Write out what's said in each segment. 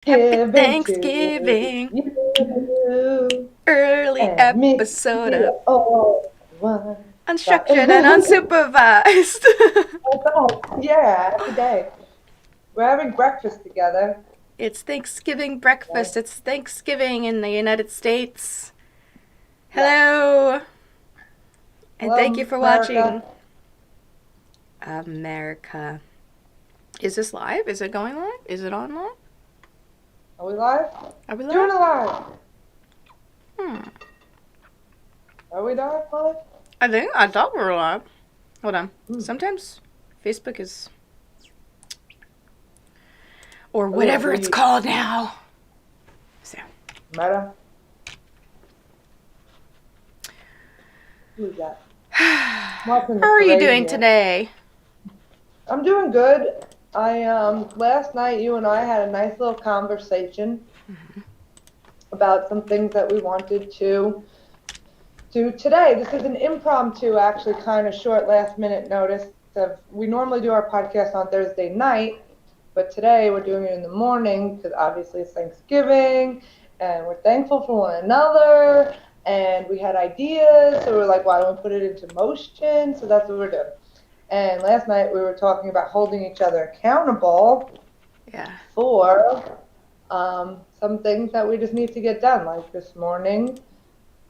Happy Giving to Thanksgiving. you Early and me, episode we of are all one. Sorry. Unstructured and Unsupervised. Yeah, every day. We're having breakfast together. It's Thanksgiving Okay. breakfast. It's Thanksgiving in the United States. Yes. Hello, and thank you Hello, for watching. America. America. Is this live? Is it going live? Is it on live? Are we live? Are we Doing live? alive. Hmm. Are we live? I thought we were live. Hold on. Hmm. Sometimes Facebook is, or Oh, whatever it's called now. So, Meta. Who is that? Watching how the are you parade doing here. today? I'm doing good. I last night you and I had a nice little conversation about some things that we wanted to do today. This is an impromptu, actually, kind of short last minute notice. We normally do our podcast on Thursday night, but today we're doing it in the morning because obviously it's Thanksgiving and we're thankful for one another. And we had ideas, so we're like, why don't we put it into motion? So that's what we're doing. And last night we were talking about holding each other accountable Yeah. for some things that we just need to get done. Like this morning,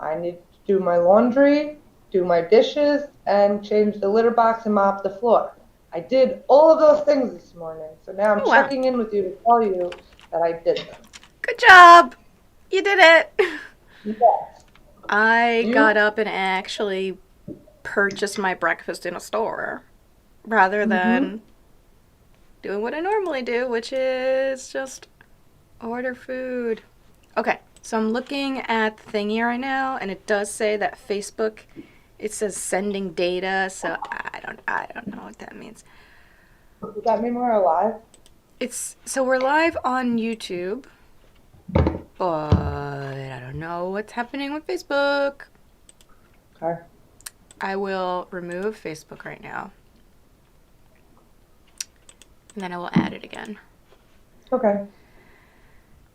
I need to do my laundry, do my dishes, and change the litter box and mop the floor. I did all of those things this morning. So now I'm Oh, wow. checking in with you to tell you that I did them. Good job. You did it. Yes. I got You? up and actually purchased my breakfast in a store rather Mm-hmm. than doing what I normally do, which is just order food. Okay, so I'm looking at the thingy right now, and it does say that Facebook, it says sending data, so I don't know what that means. Does that mean we're alive? It's so we're live on YouTube, but I don't know what's happening with Facebook. Okay. I will remove Facebook right now, and then I will add it again. Okay.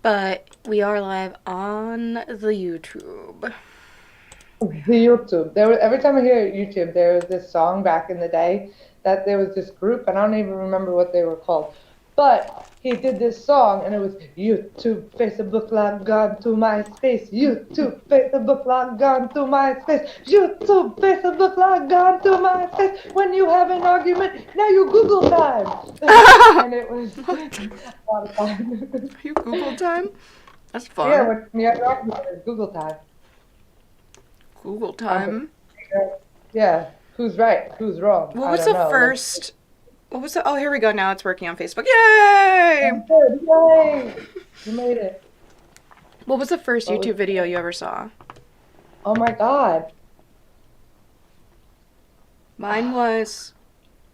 But we are live on the YouTube. The YouTube. Every time I hear YouTube, there was this song back in the day that there was this group, and I don't even remember what they were called. But he did this song, and it was YouTube, Facebook, log on to MySpace. YouTube, Facebook, log on to MySpace. YouTube, Facebook, log on to MySpace. When you have an argument, now you Google time. And it was What? a lot of fun. Are you Google time? That's Yeah, fun. when you have an argument, it's Google time. Google Conversation. time. Yeah, who's right? Who's wrong? What I was don't the know. Let's. first? What was the? Oh, here we go. Now it's working on Facebook. Yay! I'm good. Yay! You made it. What was the first What was? YouTube video you ever saw? Oh my God. Mine was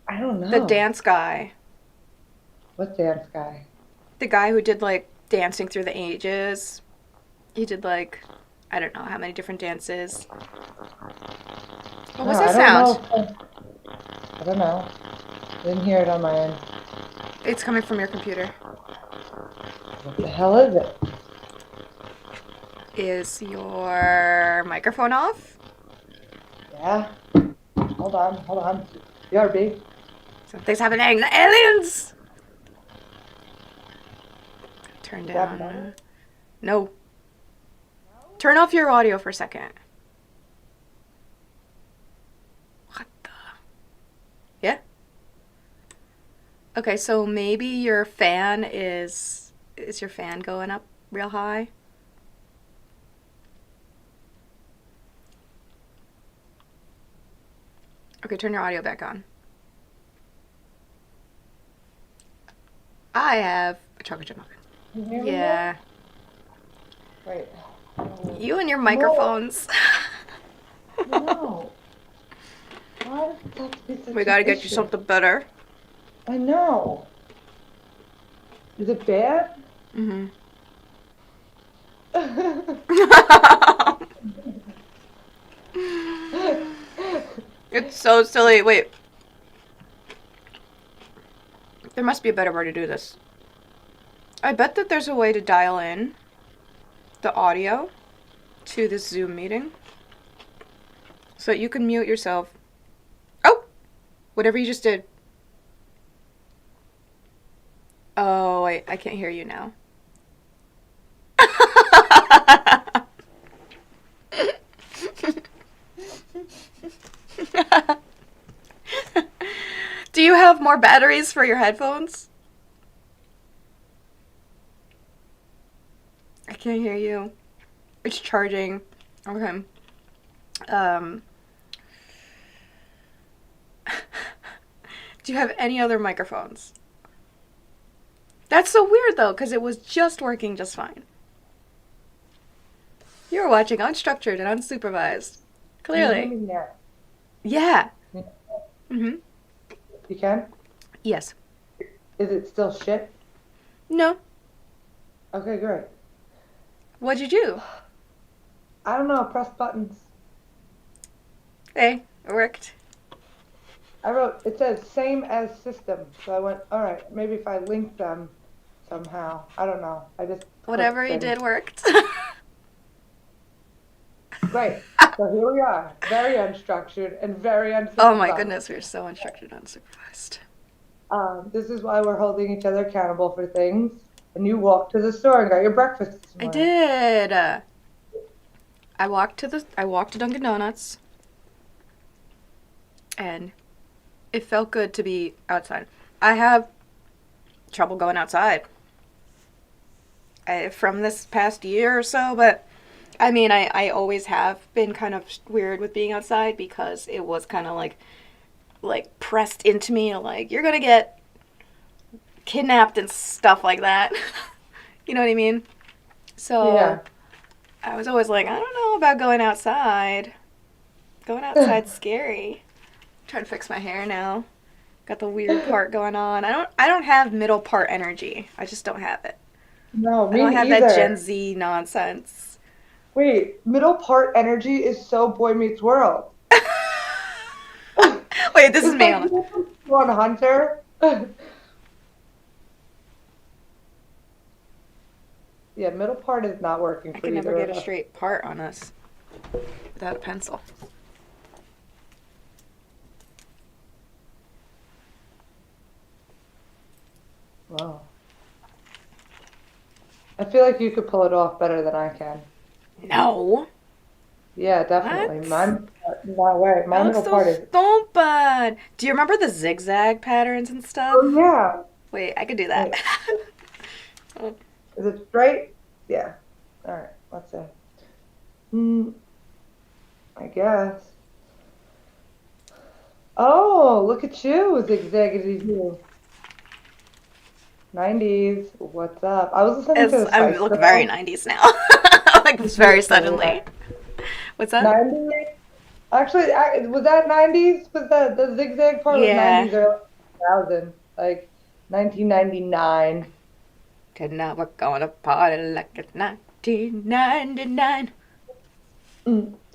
I don't the know. dance guy. What dance guy? The guy who did like dancing through the ages. He did like I don't know how many different dances. What No, was that I don't sound? know. I don't know. Didn't hear it on my end. It's coming from your computer. What the hell is it? Is your microphone off? Yeah. Hold on. Hold on. BRB. Something's happening. The aliens! Turn Is that down. better? No. Turn off your audio for a second. What the? Yeah? Okay, so maybe your fan is. Is your fan going up real high? Okay, turn your audio back on. I have a chocolate chip muffin. You hear me now? Yeah. Wait. You and your No. microphones. I know. Why does it have to be We such an gotta get you issue? something better. I know. Is it bad? Mm-hmm. It's so silly. Wait. There must be a better way to do this. I bet that there's a way to dial in the audio to this Zoom meeting so that you can mute yourself. Oh! Whatever you just did. Oh, I can't hear you now. Do you have more batteries for your headphones? I can't hear you. It's charging. Okay. Um, do you have any other microphones? That's so weird though, because it was just working just fine. You're watching Unstructured and Unsupervised. Can you hear Clearly. me now? Yeah. Mm-hmm. You can? Yes. Is it still shit? No. Okay, great. What'd you do? I don't know, press buttons. Hey, it worked. I wrote, it says same as system. So I went, all right, maybe if I link them somehow. I don't know. I just Whatever clicked you and did worked. great. So here we are, very unstructured and very Oh my unsupervised. goodness, we're so unstructured, unsupervised. This is why we're holding each other accountable for things. And you walked to the store and got your breakfast this I morning. did. I walked to Dunkin' Donuts, and it felt good to be outside. I have trouble going outside from this past year or so, but I mean, I always have been kind of weird with being outside because it was kind of like pressed into me, like you're gonna get kidnapped and stuff like that. You know what I mean? So Yeah. I was always like, I don't know about going outside. Going outside's scary. I'm trying to fix my hair now. Got the weird part going on. I don't have middle part energy. I just don't have it. No, I me don't have that Gen neither. Z nonsense. Wait, middle part energy is so Boy Meets World. Wait, this is It's me. like Hold on. one Hunter. Yeah, middle part is not working I for can never either get of a us. straight part on us without a pencil. Wow. I feel like you could pull it off better than I can. No. Yeah, definitely. What? Mine, no way. My That looks middle so part is. stupid. Do you remember the zigzag patterns and stuff? Oh yeah. Wait, I could do that. Wait, is it straight? Yeah. All right. Let's see. Hmm. I guess. Oh, look at you, zigzaggedy you. 90s. What's up? I was listening to As the I Spice look very Girls. 90s now. Like very suddenly. What's that? 90s. Actually, was that 90s? Was that the zigzag part was Yeah. 90s or 2000? Like 1999. Tonight we're gonna party like it's 1999.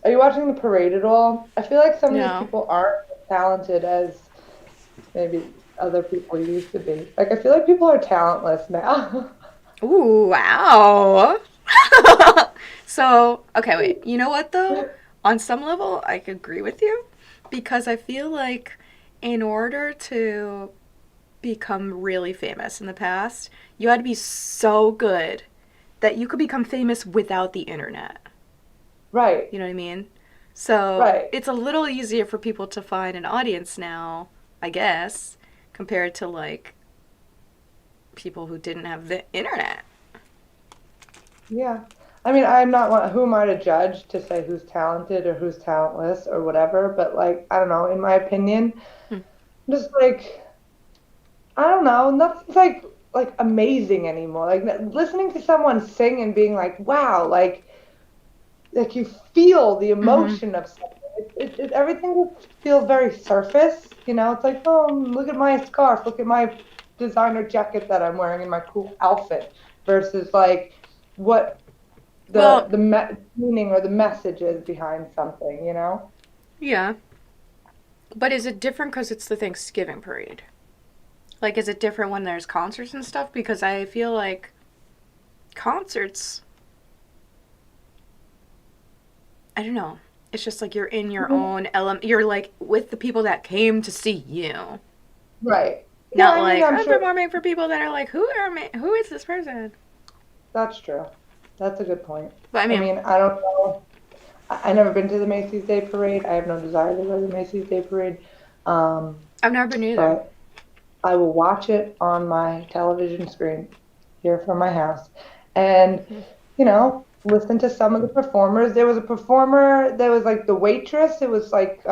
Are you watching the parade at all? I feel like some of these No. people aren't as talented as maybe other people used to be. Like I feel like people are talentless now. Ooh, wow. So, okay, wait. You know what though? On some level, I could agree with you because I feel like in order to become really famous in the past, you had to be so good that you could become famous without the internet. Right, You know what I mean? So right. it's a little easier for people to find an audience now, I guess, compared to like people who didn't have the internet. Yeah. I mean, I'm not one, who am I to judge to say who's talented or who's talentless or whatever, but like, I don't know, in my opinion, Hmm. just like I don't know, nothing's like amazing anymore. Like listening to someone sing and being like, wow, like you feel the Mm-hmm. emotion of something. Everything just feels very surface, you know? It's like, oh, look at my scarf, look at my designer jacket that I'm wearing and my cool outfit versus like what Well, meaning or the message is behind something, you know? yeah. But is it different because it's the Thanksgiving parade? Like, is it different when there's concerts and stuff? Because I feel like concerts, I don't know. It's just like you're in your Mhm. own element. You're like with the people that came to see you. Right. Yeah, Not I mean, like I'm I'm sure performing for people that are like, who is this person? that's true. That's a good point. But I I mean, mean, I don't know. I've never been to the Macy's Day Parade. I have no desire to go to the Macy's Day Parade. Um, I've never been either. but I will watch it on my television screen here from my house. And, Hmm. listen to some of the performers. There was a performer, there was like The Waitress. It was like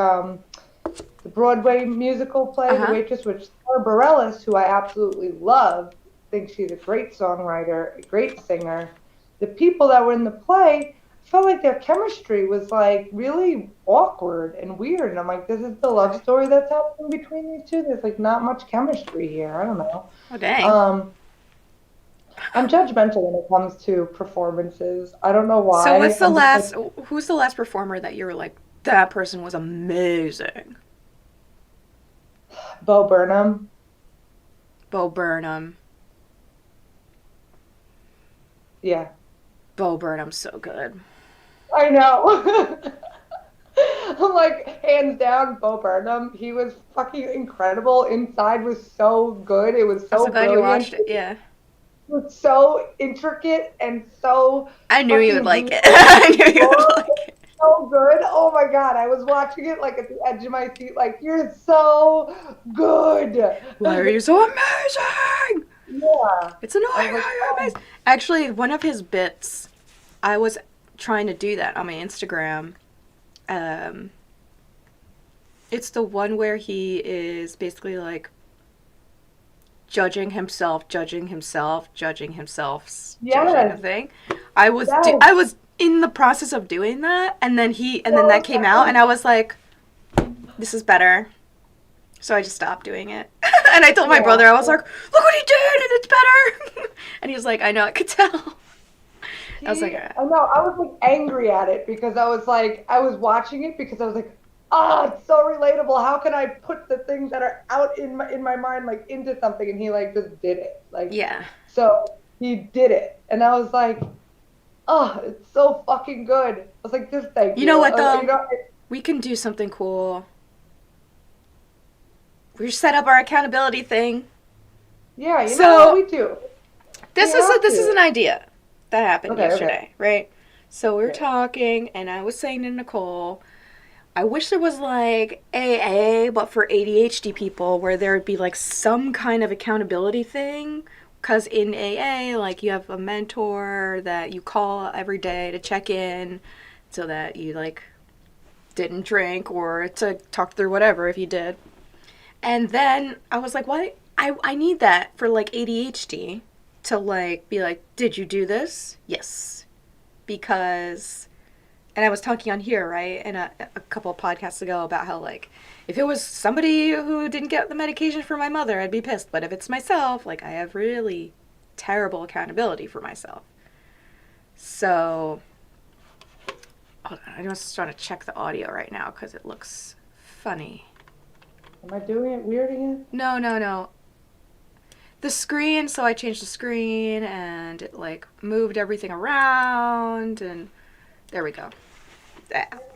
the Broadway musical Uh play, The huh. Waitress, which Sarah Bareilles, who I absolutely love, thinks she's a great songwriter, a great singer. The people that were in the play felt like their chemistry was like really awkward and weird. And I'm like, this is the love Okay. story that's happening between these two. There's like not much chemistry here. I don't know. Oh dang. Um, I'm judgmental when it comes to performances. I don't know So why. what's the I'm just like last? Who's the last performer that you were like that person was amazing? Bo Burnham. Bo Burnham. Yeah, Bo Burnham's so good. I know. I'm like, hands down, Bo Burnham. He was fucking incredible. Inside was so good. It was I'm so so glad you brilliant. watched it. It Yeah. was so intricate and so I knew you would fucking like beautiful. it. I knew you would like it. So good. Oh my God. I was watching it like at the edge of my seat, like, you're so good. Why are you so amazing? Yeah. It's annoying I was like, how you're oh, amazing. Actually, one of his bits, I was trying to do that on my Instagram. Um, it's the one where he is basically like judging himself, judging himself, judging himself, judging a yes, thing. yes. I was in the process of doing that, and then that So came out, and I was like, this is better. So I just stopped doing it. And I told my yeah. brother, I was like, look what he did, and it's better. And he was like, I know, I could tell. I was like, I know, I was like angry at it because I was like, I was watching it because I was like, it's so relatable. How can I put the things that are out in my mind like into something? And he like just did it. Like, yeah. so he did it. And I was like, it's so fucking good. I was like, just thank You know you. what, though? It, We can do something cool. We set up our accountability thing. yeah, you know what So we do? We this have is to. an idea that happened Okay, okay. yesterday, right? So we were Okay. talking, and I was saying to Nicole, I wish there was like AA, but for ADHD people, where there would be like some kind of accountability thing. Because in AA, like you have a mentor that you call every day to check in so that you like didn't drink or to talk through whatever if you did. And then I was like, what? I need that for like ADHD to like be like, did you do this? Yes. Because and I was talking on here, right, and a couple of podcasts ago about how like if it was somebody who didn't get the medication for my mother, I'd be pissed. But if it's myself, like I have really terrible accountability for myself. So hold on, I'm just trying to check the audio right now because it looks funny. Am I doing it weird again? No, no, no. The screen, so I changed the screen and it like moved everything around and there we go.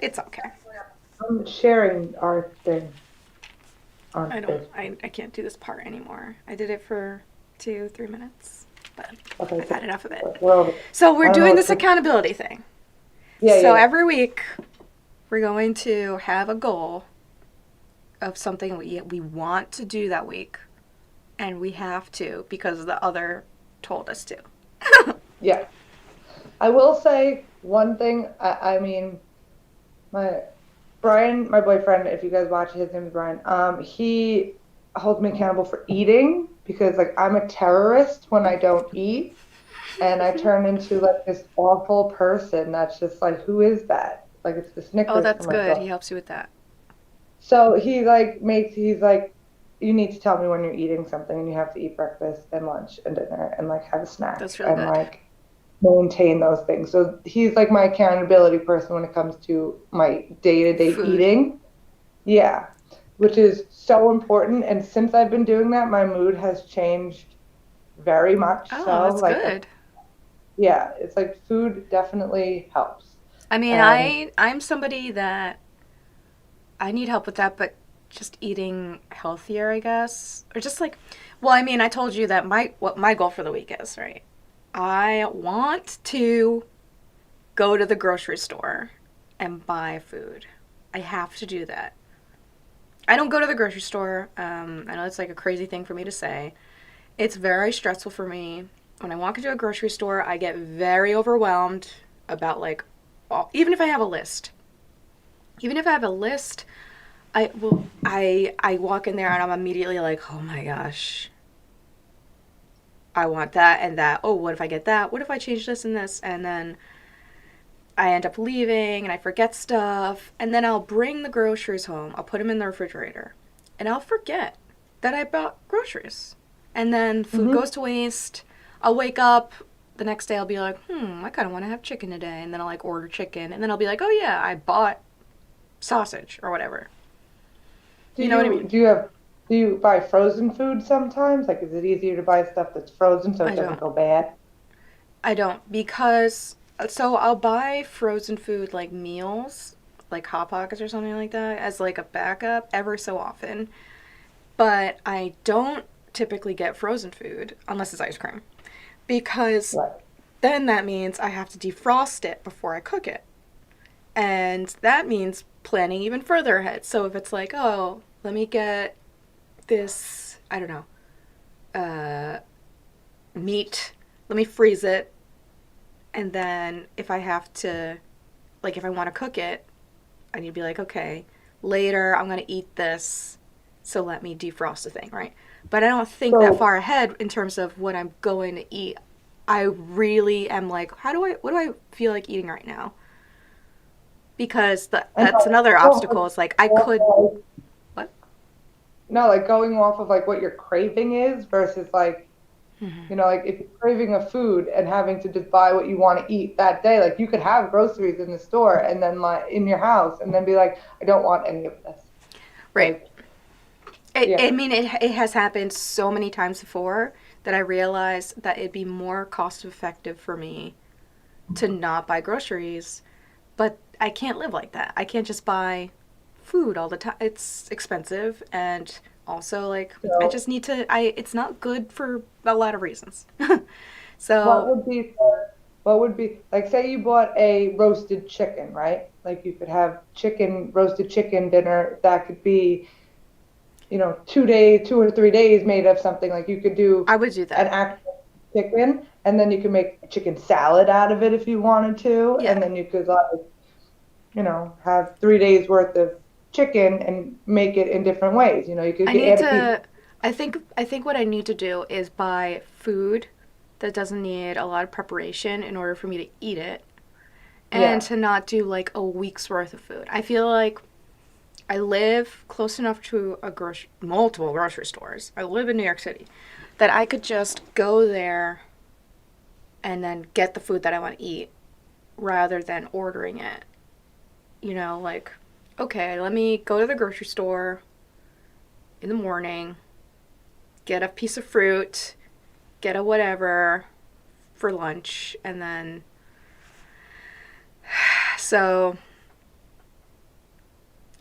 It's okay. I'm sharing our thing on Facebook. I can't do this part anymore. I did it for 2, 3 minutes, but Okay, I've had enough of it. we're over. So we're I don't know doing what this to. accountability thing. Yeah, yeah, So yeah. every week we're going to have a goal of something we want to do that week, and we have to because the other told us to. Yeah. I will say one thing. I mean, my Brian, my boyfriend, if you guys watch, his name is Brian. He holds me accountable for eating because like I'm a terrorist when I don't eat, and I turn into like this awful person that's just like, who is that? Like it's the Oh, Snickers for that's good. myself. He helps you with that. So he's like, you need to tell me when you're eating something, and you have to eat breakfast and lunch and dinner and like have a That's snack really and good. like maintain those things. So he's like my accountability person when it comes to my day-to-day Food. eating. Yeah, which is so important. And since I've been doing that, my mood has changed very much. Oh, So that's like good. yeah, it's like food definitely helps. I mean, And I'm somebody that I need help with that, but just eating healthier, I guess, or just like, well, I mean, I told you that my what my goal for the week is, right? I want to go to the grocery store and buy food. I have to do that. I don't go to the grocery store. I know it's like a crazy thing for me to say. It's very stressful for me. When I walk into a grocery store, I get very overwhelmed about like, even if I have a list. Even if I have a list, I walk in there and I'm immediately like, oh my gosh, I want that and that. Oh, what if I get that? What if I change this and this? And then I end up leaving and I forget stuff. And then I'll bring the groceries home. I'll put them in the refrigerator. And I'll forget that I bought groceries. And then food mhm. goes to waste. I'll wake up the next day. I'll be like, I kind of want to have chicken today. And then I'll like order chicken. And then I'll be like, oh yeah, I bought sausage or whatever. Do You know what I you mean? do you have do you buy frozen food sometimes? Like, is it easier to buy stuff that's frozen so it I doesn't don't. go bad? I don't because so I'll buy frozen food like meals, like hot pockets or something like that as like a backup ever so often. But I don't typically get frozen food unless it's ice cream because Right. then that means I have to defrost it before I cook it. And that means planning even further ahead. So if it's like, oh, let me get this, I don't know, uh, meat, let me freeze it, and then if I have to, like, if I want to cook it, I need to be like, okay, later I'm going to eat this, so let me defrost the thing, right? But I don't think that So far ahead in terms of what I'm going to eat. I really am like, what do I feel like eating right now? Because I that's know, another obstacle. Is like, I could, like, what? no, like going off of like what your craving is versus like, like if you're craving a food and having to just buy what you want to eat that day, like you could have groceries in the store and then like in your house and then be like, I don't want any of this. Right. Like, yeah. I mean, it has happened so many times before that I realized that it'd be more cost effective for me to not buy groceries, but I can't live like that. I can't just buy food all the time. It's expensive and also like I So just need to I it's not good for a lot of reasons. what So, would be like say you bought a roasted chicken, right? Like you could have roasted chicken dinner that could be 2 days, 2 or 3 days made of something like you could do I would do an that. actual chicken and then you could make a chicken salad out of it if you wanted to. Yeah. And then you could like, have 3 days worth of chicken and make it in different ways. You could I need add a piece. to I think what I need to do is buy food that doesn't need a lot of preparation in order for me to eat it and Yeah. to not do like a week's worth of food. I feel like I live close enough to multiple grocery stores. I live in New York City that I could just go there and then get the food that I want to eat rather than ordering it. Like, okay, let me go to the grocery store in the morning, get a piece of fruit, get a whatever for lunch, and then so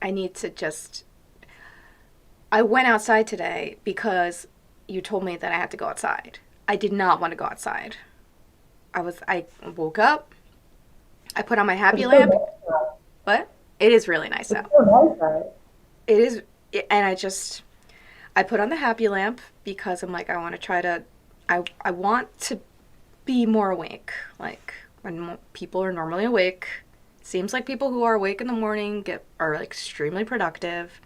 I need to just. I went outside today because you told me that I had to go outside. I did not want to go outside. I woke up, I put on my But happy it's so lamp. nice. What? It is really nice It's out. so nice, right? It is, and I put on the happy lamp because I'm like, I want to try to, I want to be more awake. Like when people are normally awake, seems like people who are awake in the morning are like extremely productive.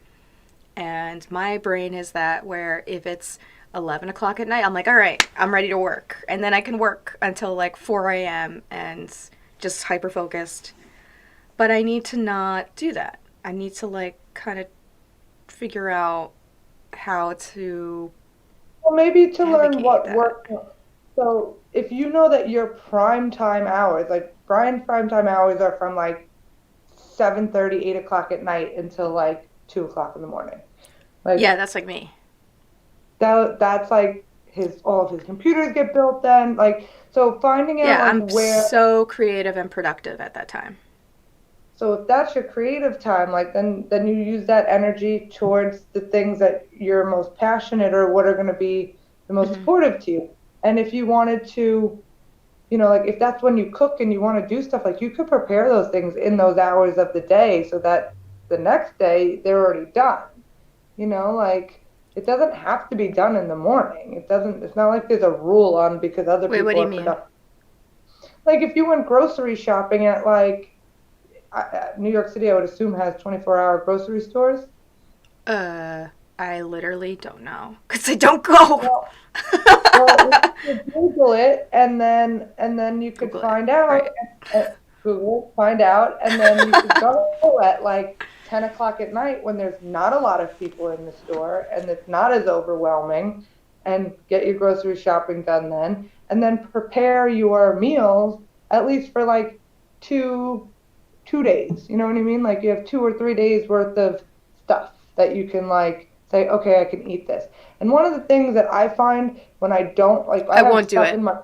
And my brain is that where if it's 11 o'clock at night, I'm like, all right, I'm ready to work. And then I can work until like 4 a.m. and just hyper focused. But I need to not do that. I need to like kind of figure out how to Well, maybe to learn navigate what that. works. So if you know that your prime time hours, like Brian's prime time hours are from like 7:30, 8 o'clock at night until like 2 o'clock in the morning. Yeah, Like that's like me. that's like all of his computers get built then. Like, so finding out Yeah, like I'm where, so creative and productive at that time. so if that's your creative time, like then you use that energy towards the things that you're most passionate or what are going to be the most Hmm. supportive to you. And if you wanted to, like if that's when you cook and you want to do stuff, like you could prepare those things in those hours of the day so that the next day they're already done. Like it doesn't have to be done in the morning. It's not like there's a rule on because other Wait, what do people you are mean? productive. Like if you went grocery shopping at like New York City, I would assume has 24-hour grocery stores. Uh, I literally don't know because I don't go. Well, well, you could Google it, and then you could Google it. find out. Right. Google, find out, and then you could go at like 10 o'clock at night when there's not a lot of people in the store and it's not as overwhelming, and get your grocery shopping done then, and then prepare your meals at least for like two days. You know what I mean? Like you have 2 or 3 days worth of stuff that you can like say, okay, I can eat this. And one of the things that I find when I don't like, I I have won't do stuff it. in my,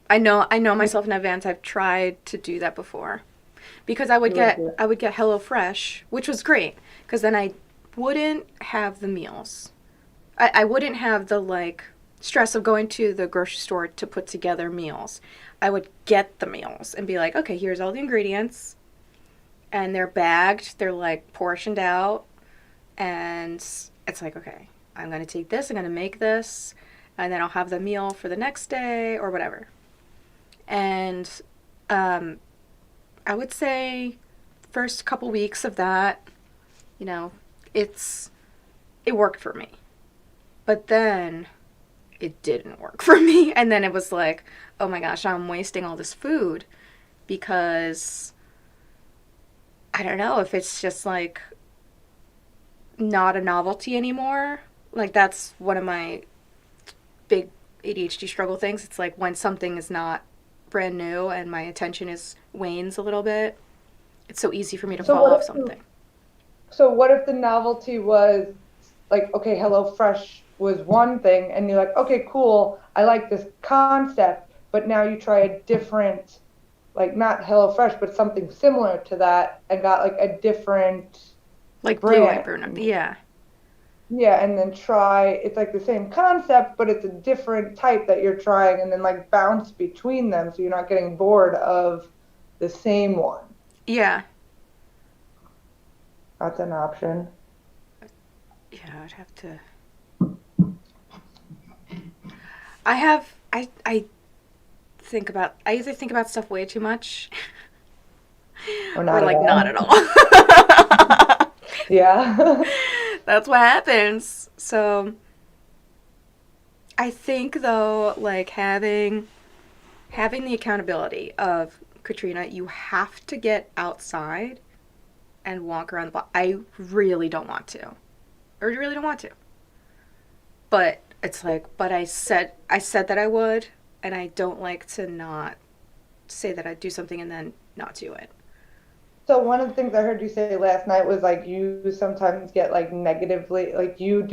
I know myself in advance. I've tried to do that before because I would you wouldn't get do it. I would get HelloFresh, which was great because then I wouldn't have the meals. I wouldn't have the like stress of going to the grocery store to put together meals. I would get the meals and be like, okay, here's all the ingredients, and they're bagged, they're like portioned out, and it's like, okay, I'm gonna take this, I'm gonna make this, and then I'll have the meal for the next day or whatever. And um, I would say first couple weeks of that, you know, it's it worked for me. But then it didn't work for me. And then it was like, oh my gosh, I'm wasting all this food because I don't know if it's just like not a novelty anymore. Like that's one of my big ADHD struggle things. It's like when something is not brand new and my attention is wanes a little bit, it's so easy for me to So fall what off if something. the novelty was like, okay, HelloFresh was one thing, and you're like, okay, cool, I like this concept, but now you try a different, like not HelloFresh, but something similar to that, and got like a different Like Blue brand. Apron. Yeah. Yeah, and then try, it's like the same concept, but it's a different type that you're trying, and then like bounce between them so you're not getting bored of the same one. Yeah. That's an option. Yeah, I'd have to. I I either think about stuff way too much Or or not at like not all. at all. Yeah. That's what happens. So I think though, like having the accountability of Katrina, you have to get outside and walk around the block. I really don't want to. I really don't want to. But it's like, but I said that I would, and I don't like to not say that I'd do something and then not do it. So one of the things I heard you say last night was like you sometimes get like negatively, like you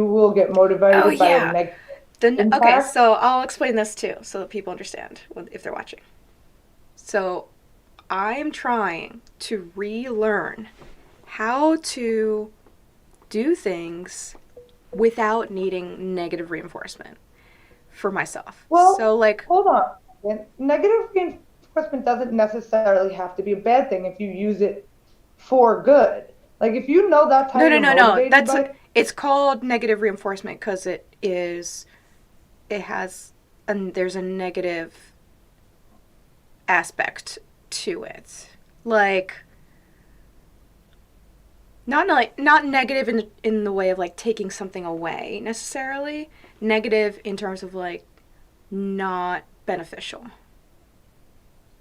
will get Oh motivated by a yeah. negative Then okay, impact. so I'll explain this too, so that people understand if they're watching. So I am trying to relearn how to do things without needing negative reinforcement for myself. Well, So like, hold on. Negative reinforcement doesn't necessarily have to be a bad thing if you use it for good. Like if you know that's how no, no, you're no, no. motivated by it. It's called negative reinforcement because it has there's a negative aspect to it. Like not negative in the way of like taking something away necessarily. Negative in terms of like not beneficial.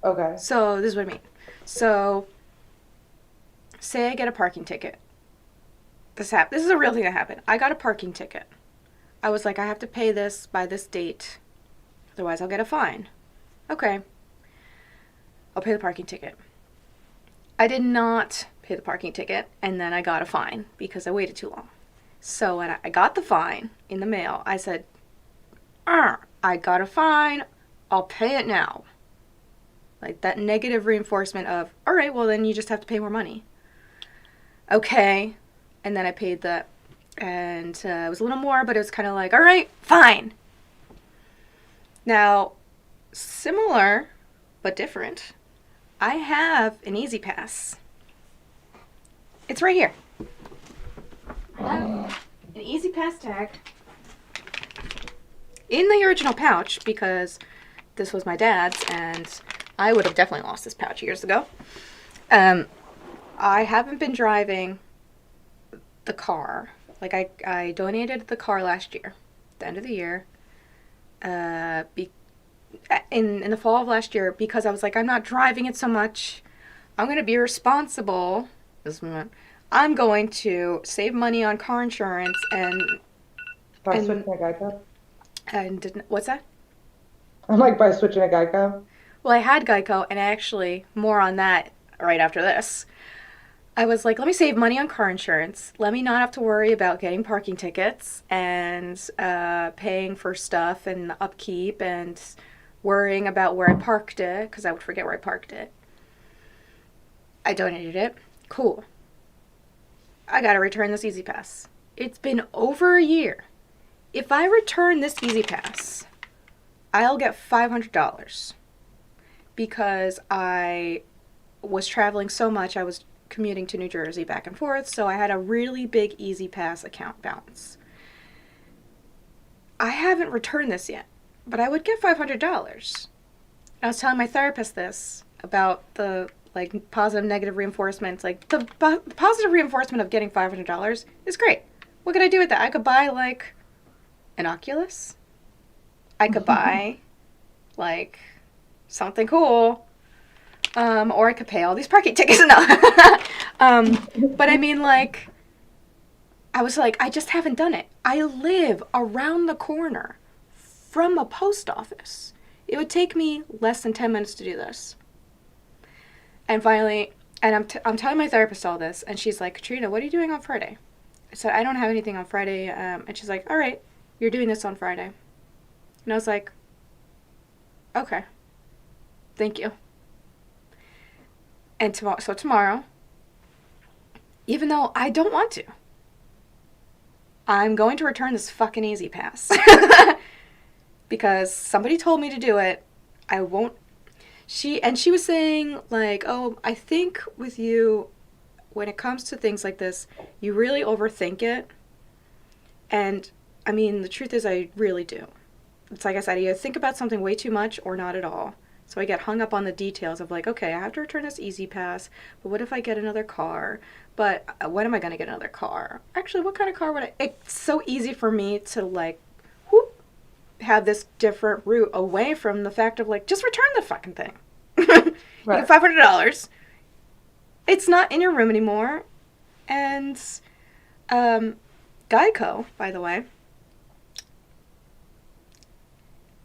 Okay. So this is what I mean. So say I get a parking ticket. This is a real thing that happened. I got a parking ticket. I was like, I have to pay this by this date, otherwise I'll get a fine. Okay, I'll pay the parking ticket. I did not pay the parking ticket, and then I got a fine because I waited too long. So when I got the fine in the mail, I said, I got a fine. I'll pay it now. Like that negative reinforcement of, all right, well, then you just have to pay more money. Okay. And then I paid that. And it was a little more, but it was kind of like, all right, fine. Now, similar but different, I have an Easy Pass. It's right here. I have an Easy Pass tag in the original pouch because this was my dad's and I would have definitely lost this pouch years ago. I haven't been driving the car. Like I donated the car last year, at the end of the year, in the fall of last year because I was like, I'm not driving it so much. I'm going to be responsible. I'm going to save money on car insurance By switching a Geico? What's that? I'm like, by switching a Geico? Well, I had Geico, and actually, more on that right after this. I was like, let me save money on car insurance. Let me not have to worry about getting parking tickets and paying for stuff and upkeep and worrying about where I parked it because I would forget where I parked it. I donated it. Cool. I gotta return this Easy Pass. It's been over a year. If I return this Easy Pass, I'll get $500 because I was traveling so much. I was commuting to New Jersey back and forth, so I had a really big Easy Pass account balance. I haven't returned this yet, but I would get $500. I was telling my therapist this about the like positive negative reinforcement. Like the positive reinforcement of getting $500 is great. What could I do with that? I could buy like an Oculus. I could buy like something cool. Or I could pay all these parking tickets. No. But I mean, like, I was like, I just haven't done it. I live around the corner from a post office. It would take me less than 10 minutes to do this. And finally, and I'm telling my therapist all this, and she's like, Katrina, what are you doing on Friday? I said, I don't have anything on Friday. And she's like, all right, you're doing this on Friday. And I was like, okay, thank you. And tomorrow, even though I don't want to, I'm going to return this fucking Easy Pass. Because somebody told me to do it. I won't. She was saying, like, oh, I think with you, when it comes to things like this, you really overthink it. And, I mean, the truth is I really do. It's like I said, I either think about something way too much or not at all. So I get hung up on the details of like, okay, I have to return this Easy Pass, but what if I get another car? But when am I going to get another car? Actually, what kind of car would I... It's so easy for me to like, whoop, have this different route away from the fact of like, just return the fucking thing. Right. You get $500. It's not in your room anymore. And Geico, by the way,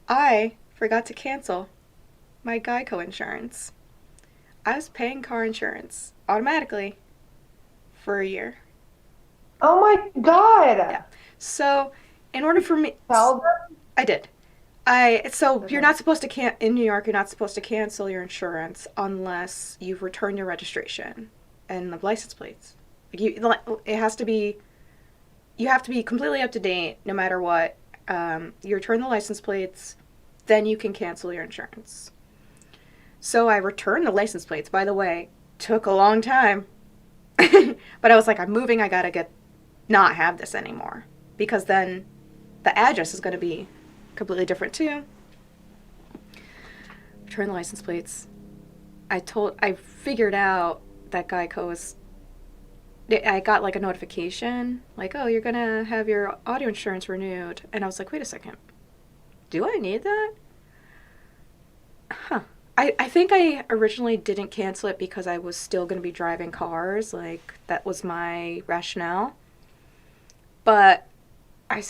I forgot to cancel my Geico insurance. I was paying car insurance automatically for a year. Oh my God. Yeah. So, in order for me... Tell them? I did. You're not supposed to in New York, you're not supposed to cancel your insurance unless you've returned your registration and the license plates. It has to be... You have to be completely up to date no matter what. You return the license plates, then you can cancel your insurance. So I returned the license plates. By the way, took a long time. But I was like, I'm moving. I gotta not have this anymore. Because then the address is going to be completely different too. Return the license plates. I figured out that Geico was... I got like a notification. Like, oh, you're going to have your auto insurance renewed. And I was like, wait a second. Do I need that? Huh. I think I originally didn't cancel it because I was still going to be driving cars. Like, that was my rationale. But I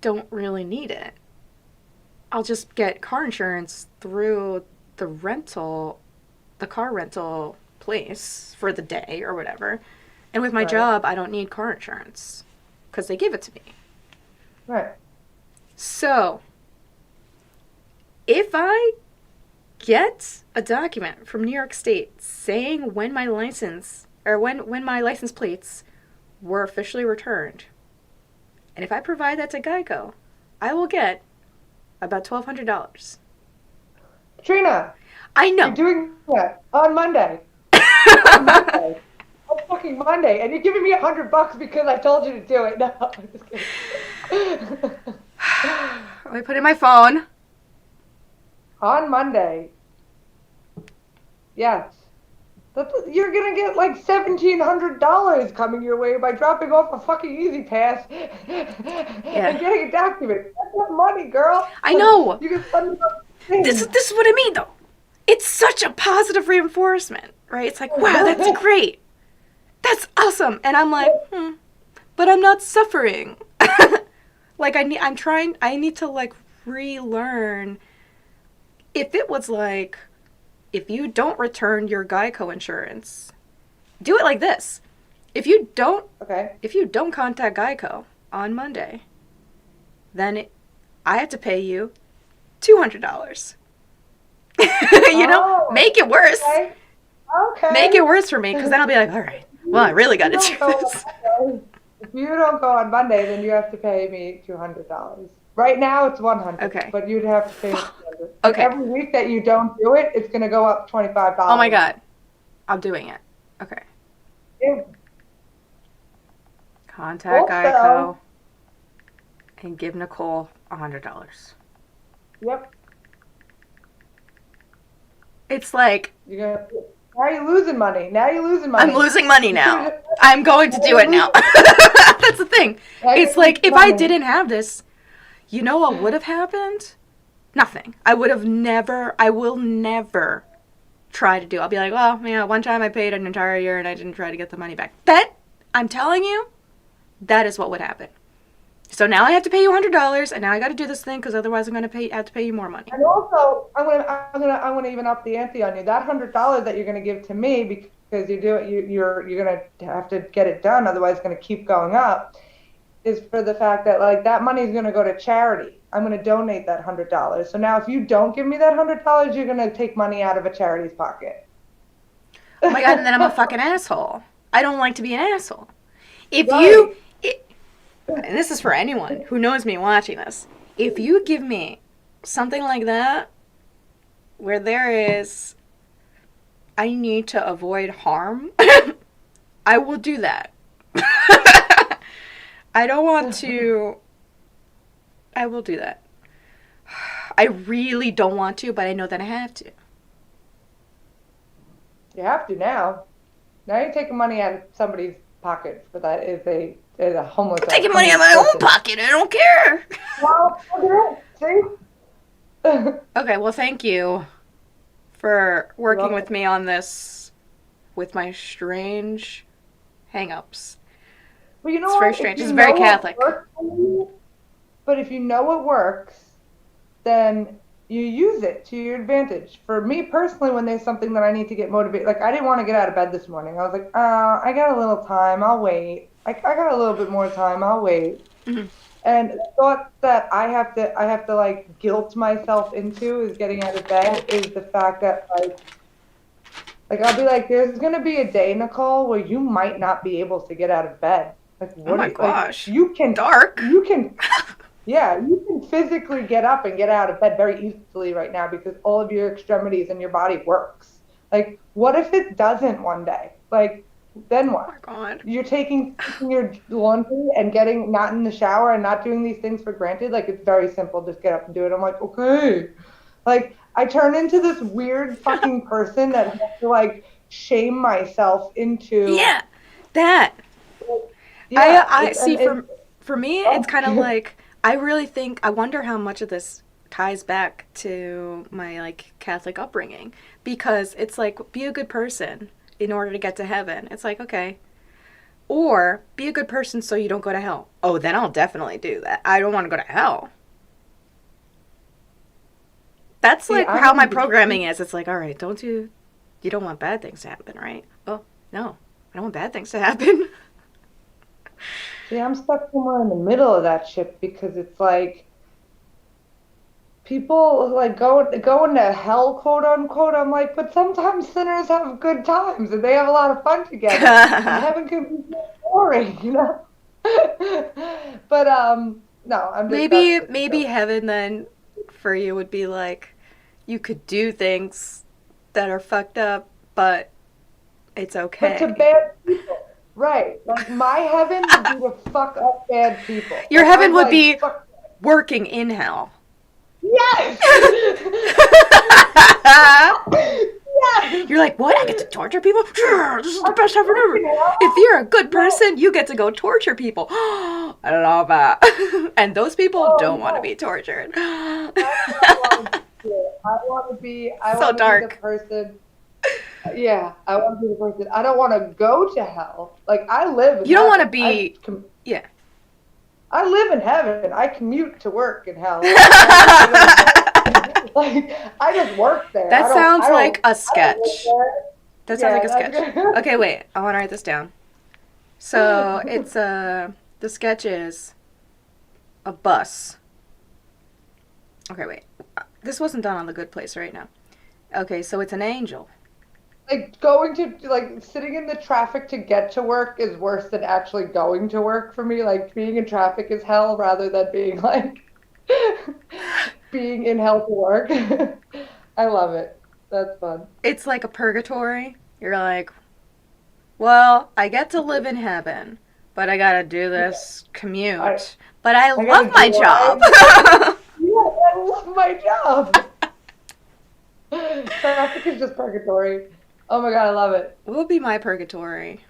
don't really need it. I'll just get car insurance through the car rental place for the day or whatever. And with my job, I don't need car insurance because they give it to me. Right. So, if I get a document from New York State saying when my license or when my license plates were officially returned, and if I provide that to Geico, I will get about $1,200. Katrina, I you're know. doing that on Monday. On Monday. On fucking Monday. And you're giving me $100 because I told you to do it. No, I'm just kidding. Let me put in my phone. On Monday. Yes. You're gonna get like $1,700 coming your way by dropping off a fucking Easy Pass Yeah. and getting a document. That's not money, girl. I know. You can spend it on This things. is what I mean, though. It's such a positive reinforcement, right? It's like, wow, that's great. That's awesome. And I'm like, but I'm not suffering. Like I need to like relearn. If it was like, if you don't return your Geico insurance, do it like this. If you don't Okay. contact Geico on Monday, then I have to pay you $200. Make it worse. Okay. Okay. Make it worse for me, because then I'll be like, all right, well, I really got to do this. If you don't go on Monday, then you have to pay me $200. Right now it's $100. Okay. But you'd have to pay me $200. Okay. Every week that you don't do it, it's gonna go up $25. Oh my God, I'm doing it. Okay. Yeah. Contact Also- Geico and give Nicole $100. Yep. It's like, You're gonna. Now you're losing money. I'm losing money now. I'm going to do it now. That's the thing. It's like, if I didn't have this, you know what would have happened? Nothing. I will never try to do. I'll be like, well, one time I paid an entire year and I didn't try to get the money back. I'm telling you, that is what would happen. So now I have to pay you $100, and now I got to do this thing because otherwise I'm going to have to pay you more money. And also, I'm gonna even up the ante on you. That $100 that you're gonna give to me because you're gonna have to get it done. Otherwise, it's gonna keep going up. Is for the fact that like that money is gonna go to charity. I'm gonna donate that $100. So now, if you don't give me that $100, you're gonna take money out of a charity's pocket. Oh my God, and then I'm a fucking asshole. I don't like to be an asshole. Right. And this is for anyone who knows me watching this, if you give me something like that, where there is, I need to avoid harm, I will do that. I don't want to, I will do that. I really don't want to, but I know that I have to. You have to now. Now you're taking money out of somebody's pocket for that is a homeless. I'm taking money out of my own pocket. I don't care. Well, see? Okay, well, thank you for working with me on this with my strange hang-ups. Well, you know It's what? very strange. It's very Catholic. But if you know what works, then you use it to your advantage. For me personally, when there's something that I need to get motivated, like I didn't want to get out of bed this morning. I was like, I got a little time. I'll wait. I got a little bit more time. I'll wait. Mm-hmm. And the thought that I have to like guilt myself into is getting out of bed is the fact that like I'll be like, there's gonna be a day, Nicole, where you might not be able to get out of bed. Like, Oh my gosh. Like, you can Dark. You can, yeah, you can physically get up and get out of bed very easily right now because all of your extremities and your body works. Like, what if it doesn't one day? Like, then what? Oh my God. You're taking your laundry and getting not in the shower and not doing these things for granted. Like, it's very simple. Just get up and do it. I'm like, okay. Like, I turn into this weird fucking person that has to, like, shame myself into. Yeah, that. Yeah, I see. For me, it's kind of like, I really think, I wonder how much of this ties back to my, like, Catholic upbringing. Because it's like, be a good person in order to get to heaven. It's like, okay. Or be a good person so you don't go to hell. Oh, then I'll definitely do that. I don't want to go to hell. That's like how my programming is. It's like, all right, you don't want bad things to happen, right? Oh, no, I don't want bad things to happen. See, I'm stuck somewhere in the middle of that shit because it's like people like going to hell, quote unquote. I'm like, but sometimes sinners have good times and they have a lot of fun together, and heaven can be so boring, you know. But no, I'm just maybe that's just a maybe joke. heaven then for you would be like you could do things that are fucked up, but it's But to okay. bad people, right? Like my heaven would be to fuck up bad people. Your Like heaven I'm would like be fuck working in hell. yes, yes. You're like, what? I get to torture people? Sure, this is the I'm best heaven ever. fucking If hell. you're a good Yes. person, you get to go torture people. I love that. And those people Oh don't want to no. be tortured. That's what I want to do. I So want to be the dark. person. Yeah, I want to be the person. I don't want to go to hell. Like I live in You don't want heaven. to be. Yeah. I live in heaven. I commute to work in hell. Like I don't like I just work there. That sounds like a I don't live sketch. there. That sounds like Yeah, a that's sketch. good. Okay, wait. I want to write this down. So it's the sketch is a bus. Okay, wait. This wasn't done on the good place right now. Okay, so it's an angel. Like going to like sitting in the traffic to get to work is worse than actually going to work for me. Like being in traffic is hell rather than being like being in hell to work. I love it. That's fun. It's like a purgatory. You're like, well, I get to live in heaven, but I gotta do Yeah, this I commute. But I I love gotta do my what I job. yeah, I love my job. Traffic is just purgatory. Oh my God, I love it. What would be my purgatory?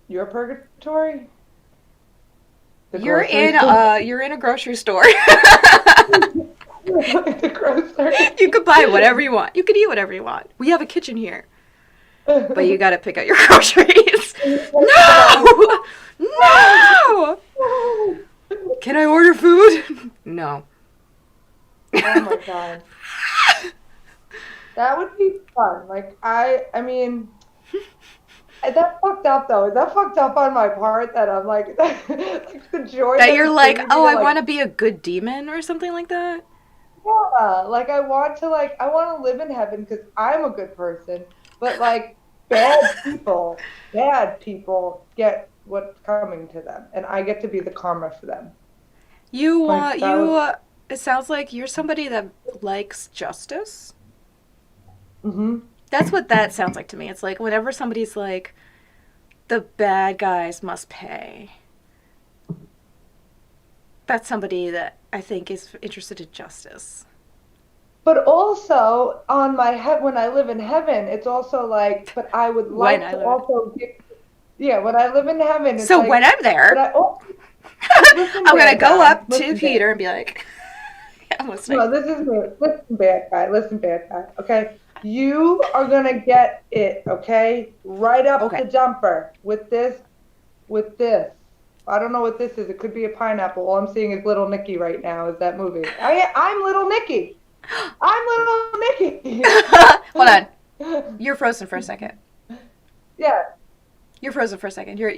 Your purgatory? The You're grocery in store? a grocery store. The grocery. You could buy whatever you want. You could eat whatever you want. We have a kitchen here, but you gotta pick out your groceries. No! No! Can I order food? No. Oh my God. That would be fun. Like I mean, that's fucked up though. Is that fucked up on my part that I'm like, like the joy That that you're it like, brings me oh, to I like, want to be a good demon or something like that? yeah, like I want to live in heaven because I'm a good person, but like bad people get what's coming to them, and I get to be the karma for them. You Like want, that would. it sounds like you're somebody that likes justice. Hmm. That's what that sounds like to me. It's like whenever somebody's like, the bad guys must pay. That's somebody that I think is interested in justice. But also on my head when I live in heaven, it's also like, but I would When like I to live in. also get, yeah, when I live in heaven, it's So when like, I'm but there, I also, listen, I'm gonna bad go guy, up to listen, bad. Peter and be like, I'm listening. No, this is me. Listen, bad guy. Okay, you are gonna get it. Okay, right up the Okay. jumper with this, with this. I don't know what this is. It could be a pineapple. All I'm seeing is Little Nicky right now. Is that movie? I'm Little Nicky. I'm Little Nicky. Hold on. You're frozen for a second. Yeah. You're frozen for a second. You're.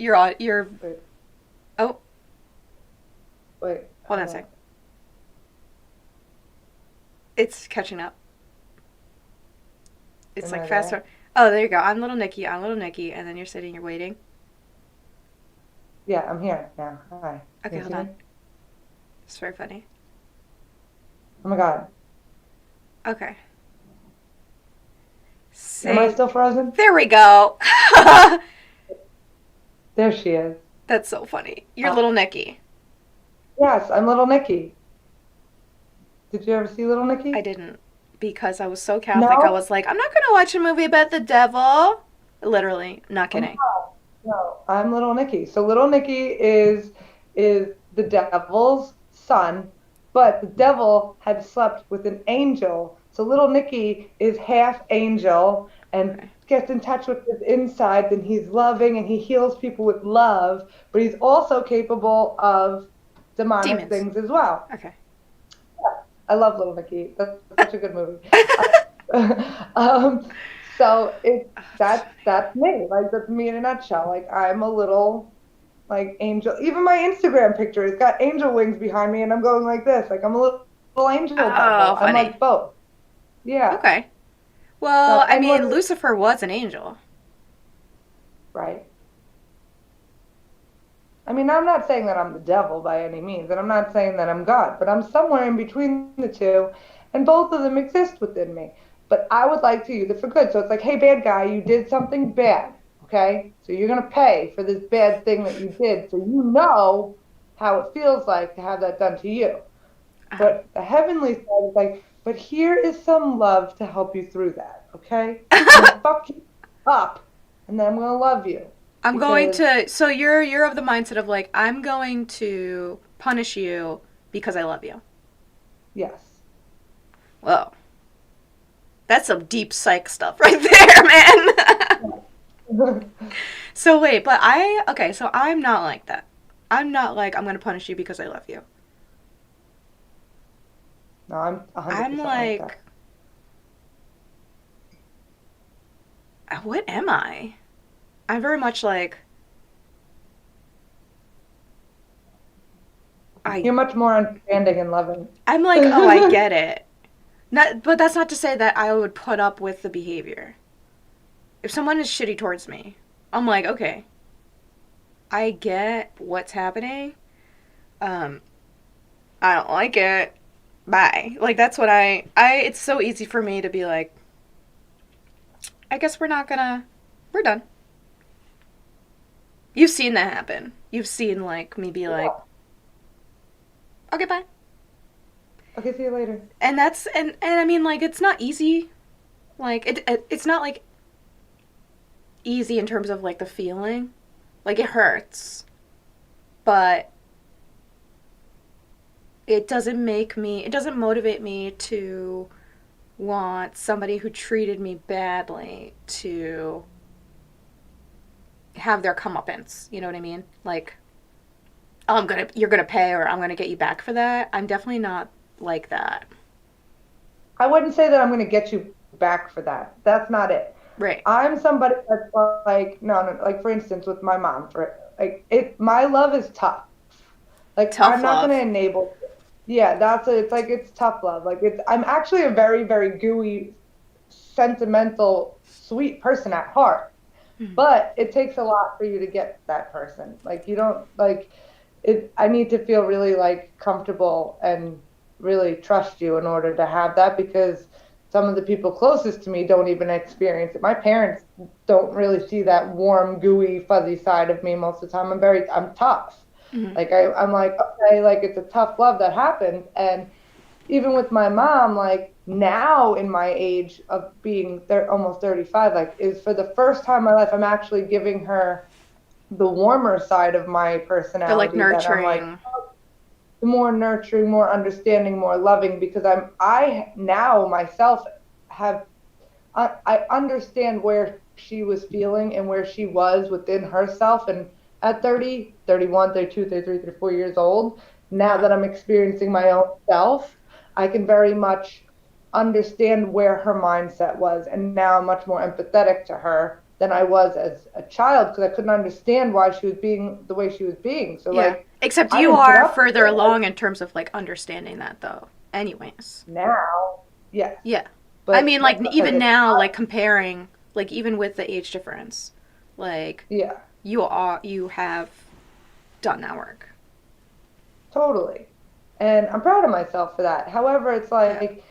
Wait, Oh, wait, hold on hold a on. sec. It's catching up. It's Am like I fast there? forward. Oh, there you go. I'm little Nikki. I'm little Nikki, and then you're sitting. You're waiting. Yeah, I'm here now. Hi. Can Okay, you hold see on. me? It's very funny. Oh my God. Okay. Am I Say. still frozen? There we go. There she is. That's so funny. You're Uh, little Nikki. yes, I'm Little Nicky. Did you ever see Little I Nicky? didn't because I was so Catholic. I No? was like, I'm not gonna watch a movie about the devil. Literally, not Oh my kidding. God. No, I'm Little Nicky. So Little Nicky is the devil's son, but the devil had slept with an angel. So Little Nicky is half angel and Okay. gets in touch with his insides, and he's loving and he heals people with love, but he's also capable of demonic Demons. things as well. Okay. I love Little Nicky. That's such a good movie. um, so Oh, that's funny. that's me. Like that's me in a nutshell. Like I'm a little like angel. Even my Instagram picture, it's got angel wings behind me, and I'm going like this. Like I'm a little angel Oh, devil. I'm funny. like both. Yeah. Okay. Well, So, I and what, mean, Lucifer was an angel. right. I mean, I'm not saying that I'm the devil by any means, and I'm not saying that I'm God, but I'm somewhere in between the two, and both of them exist within me. But I would like to use it for good. So it's like, hey, bad guy, you did something bad. Okay. So you're going to pay for this bad thing that you did. So you know how it feels like to have that done to you. Uh, But the heavenly side is like, but here is some love to help you through that. Okay. I'm going to fuck you up, and then I'm going to love you I'm going because, to. So you're of the mindset of like I'm going to punish you because I love you. yes. Whoa, that's some deep psych stuff right there, man. So wait, but I okay. So I'm not like that. I'm not like I'm gonna punish you because I love you. No, I'm I'm 100% like like, that. what am I? I'm very much like I. You're much more understanding and loving. I'm like, oh, I get it. Not, but that's not to say that I would put up with the behavior. If someone is shitty towards me, I'm like, okay, I get what's happening. Um, I don't like it. Bye. Like that's what I. It's so easy for me to be like, I guess we're not gonna. We're done. You've seen that happen. You've seen like me be like, Yeah. okay, bye. Okay, see you later. And that's and I mean like it's not easy. Like it's not like easy in terms of like the feeling. Like it hurts, but it doesn't motivate me to want somebody who treated me badly to have their comeuppance. You know what I mean? Like, oh, you're gonna pay, or I'm gonna get you back for that. I'm definitely not like that. I wouldn't say that I'm going to get you back for that. That's not it. Right. I'm somebody that's like, no, no, like for instance, with my mom, for like my love is tough. Like Tough I'm not going to love. enable. Yeah, that's it. It's like it's tough love. Like I'm actually a very, very gooey, sentimental, sweet person at heart. Mm. But it takes a lot for you to get that person. Like you don't like it. I need to feel really like comfortable and really trust you in order to have that because some of the people closest to me don't even experience it. My parents don't really see that warm, gooey, fuzzy side of me most of the time. I'm tough. Mm. Like I'm like, okay, like it's a tough love that happens. And even with my mom, like now in my age of being almost 35, like is for the first time in my life, I'm actually giving her the warmer side of my The like personality that I'm like nurturing. the more nurturing, more understanding, more loving because I now myself have I understand where she was feeling and where she was within herself and at 30, 31, 32, 33, 34 years old, now Uh, that I'm experiencing my own self, I can very much understand where her mindset was and now I'm much more empathetic to her than I was as a child because I couldn't understand why she was being the way she was being. So yeah. like Except I you didn't put are up with further it. along in terms of like understanding that though. Anyways. Now, yes, Yeah. I but mean like like I said, even now like comparing like even with the age difference like yeah, you have done that work. totally. And I'm proud of myself for that. However, it's Yeah. like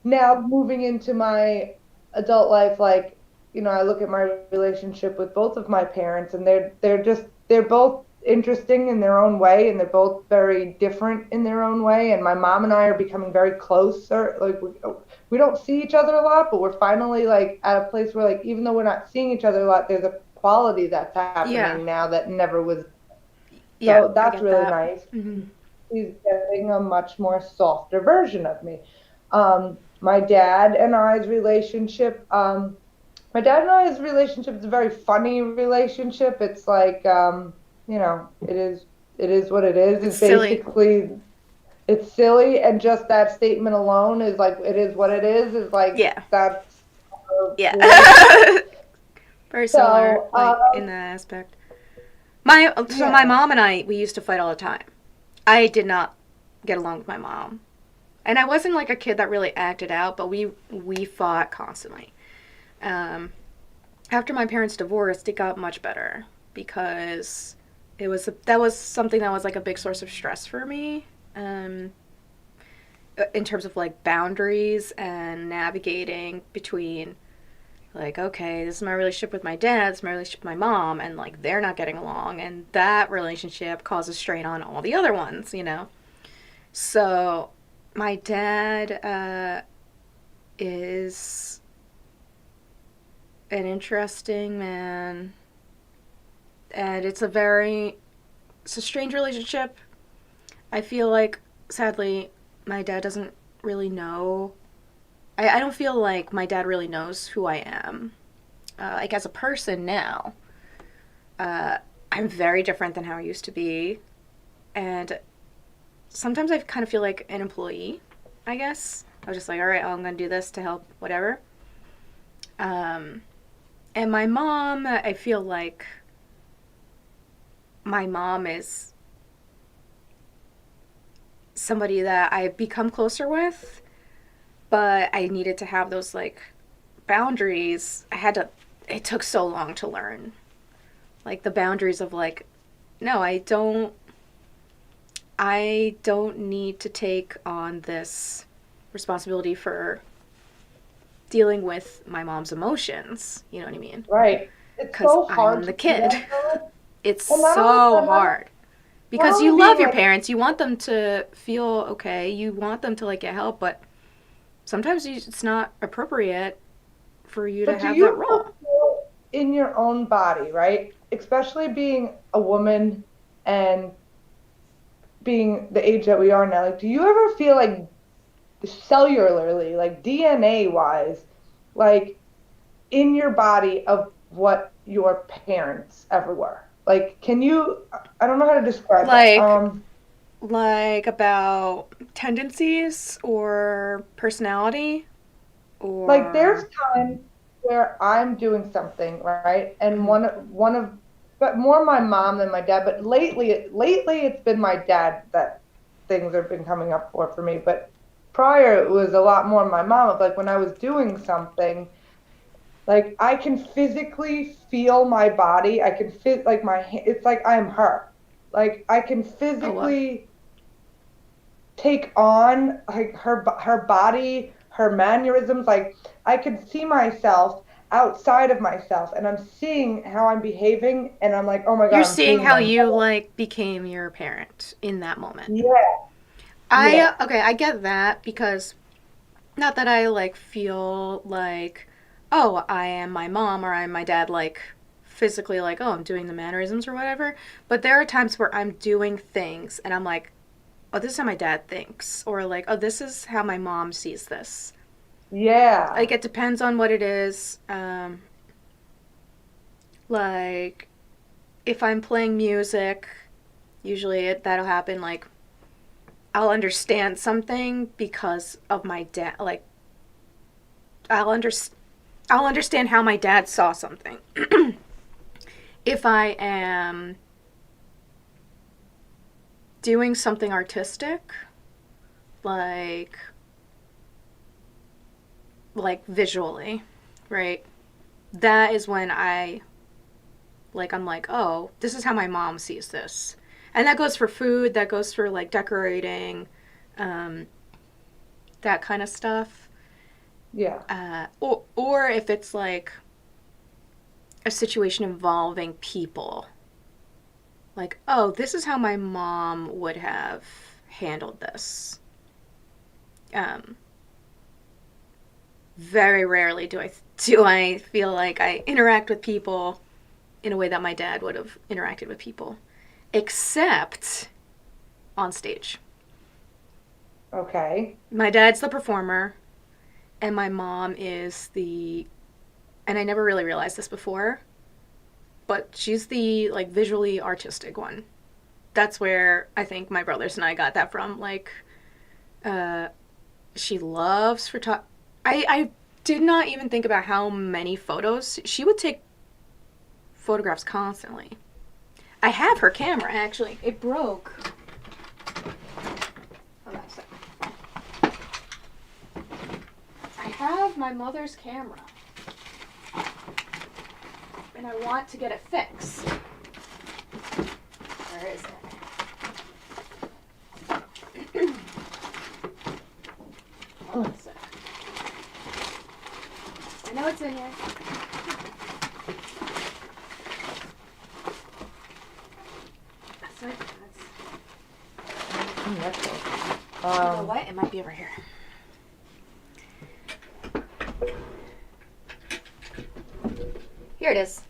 now moving into my adult life, like, I look at my relationship with both of my parents and they're both interesting in their own way and they're both very different in their own way. And my mom and I are becoming very closer. Like we don't see each other a lot, but we're finally like at a place where like even though we're not seeing each other a lot, there's a quality that's Yeah. happening now that never was. Yeah, So I that's get really that. nice. Hmm. He's getting a much more softer version of me. My dad and I's relationship, my dad and I's relationship is a very funny relationship. It's like, it is what it is. It's It's silly. basically, it's silly. And just that statement alone is like, it is what it is like, Yeah. that's Yeah. really, Very similar so, like in that aspect. My Yeah. mom and we used to fight all the time. I did not get along with my mom. And I wasn't like a kid that really acted out, but we fought constantly. Um, After my parents divorced, it got much better because that was something that was like a big source of stress for me. In terms of like boundaries and navigating between like, okay, this is my relationship with my dad, this is my relationship with my mom, and like they're not getting along, and that relationship causes strain on all the other ones, you know. So my dad is an interesting man, and it's a strange relationship. I feel like, sadly, my dad doesn't really know. I don't feel like my dad really knows who I am. Like as a person now, uh, I'm very different than how I used to be, and sometimes I kind of feel like an employee. I guess I was just like, all right, I'm gonna do this to help, whatever. Um, and my mom, I feel like my mom is somebody that I've become closer with, but I needed to have those like boundaries. It took so long to learn. Like the boundaries of like, no, I don't need to take on this responsibility for dealing with my mom's emotions. You know what I mean? Right. It's Because so hard I'm to the do kid. that though. It's Well, not only so that, hard. not Because you only love being your like, parents, you want them to feel okay, you want them to like get help, but sometimes it's not appropriate for you to but do have you that ever role. feel in your own body, right? Especially being a woman and being the age that we are now, like, do you ever feel like cellularly, like DNA wise, like in your body of what your parents ever were? Like, can you, I don't know how to describe that. Like about tendencies or personality Like there's or times where I'm doing something, right? And mhm. one of but more my mom than my dad, but lately it's been my dad that things have been coming up for me. But prior it was a lot more my mom of like when I was doing something, like I can physically feel my body. I can feel like it's like I'm her. Like I can Oh what? physically take on like her body, her mannerisms. Like I can see myself outside of myself, and I'm seeing how I'm behaving, and I'm like, oh my You're god, I'm seeing seeing how my you like became your parent in that moment. yeah, I yeah, okay, I get that because not that I like feel like oh, I am my mom or I'm my dad like physically like oh, I'm doing the mannerisms or whatever, but there are times where I'm doing things and I'm like oh, this is how my dad thinks or like oh, this is how my mom sees this. Like yeah. it depends on what it is. Like if I'm playing music, usually that'll happen like I'll understand something because of my dad like I'll under I'll understand how my dad saw something. If I am doing something artistic, like visually, right? That is when I'm like, "Oh, this is how my mom sees this." And that goes for food, that goes for like decorating, um, that kind of stuff. Yeah. Or if it's like a situation involving people, like, oh, this is how my mom would have handled this. Um, Very rarely do I feel like I interact with people in a way that my dad would have interacted with people, except on stage. Okay. My dad's the performer, and my mom is the, and I never really realized this before, but she's the like visually artistic one. That's where I think my brothers and I got that from. Like, uh, she loves photography. I did not even think about how many photos she would take photographs constantly. I have her camera, actually. It broke. Hold on a second. I have my mother's camera. And I want to get it fixed. Where is it? Hold on a sec. I know it's in here. That's my dad's. That's cool. You know what? It might be over here. Here it is.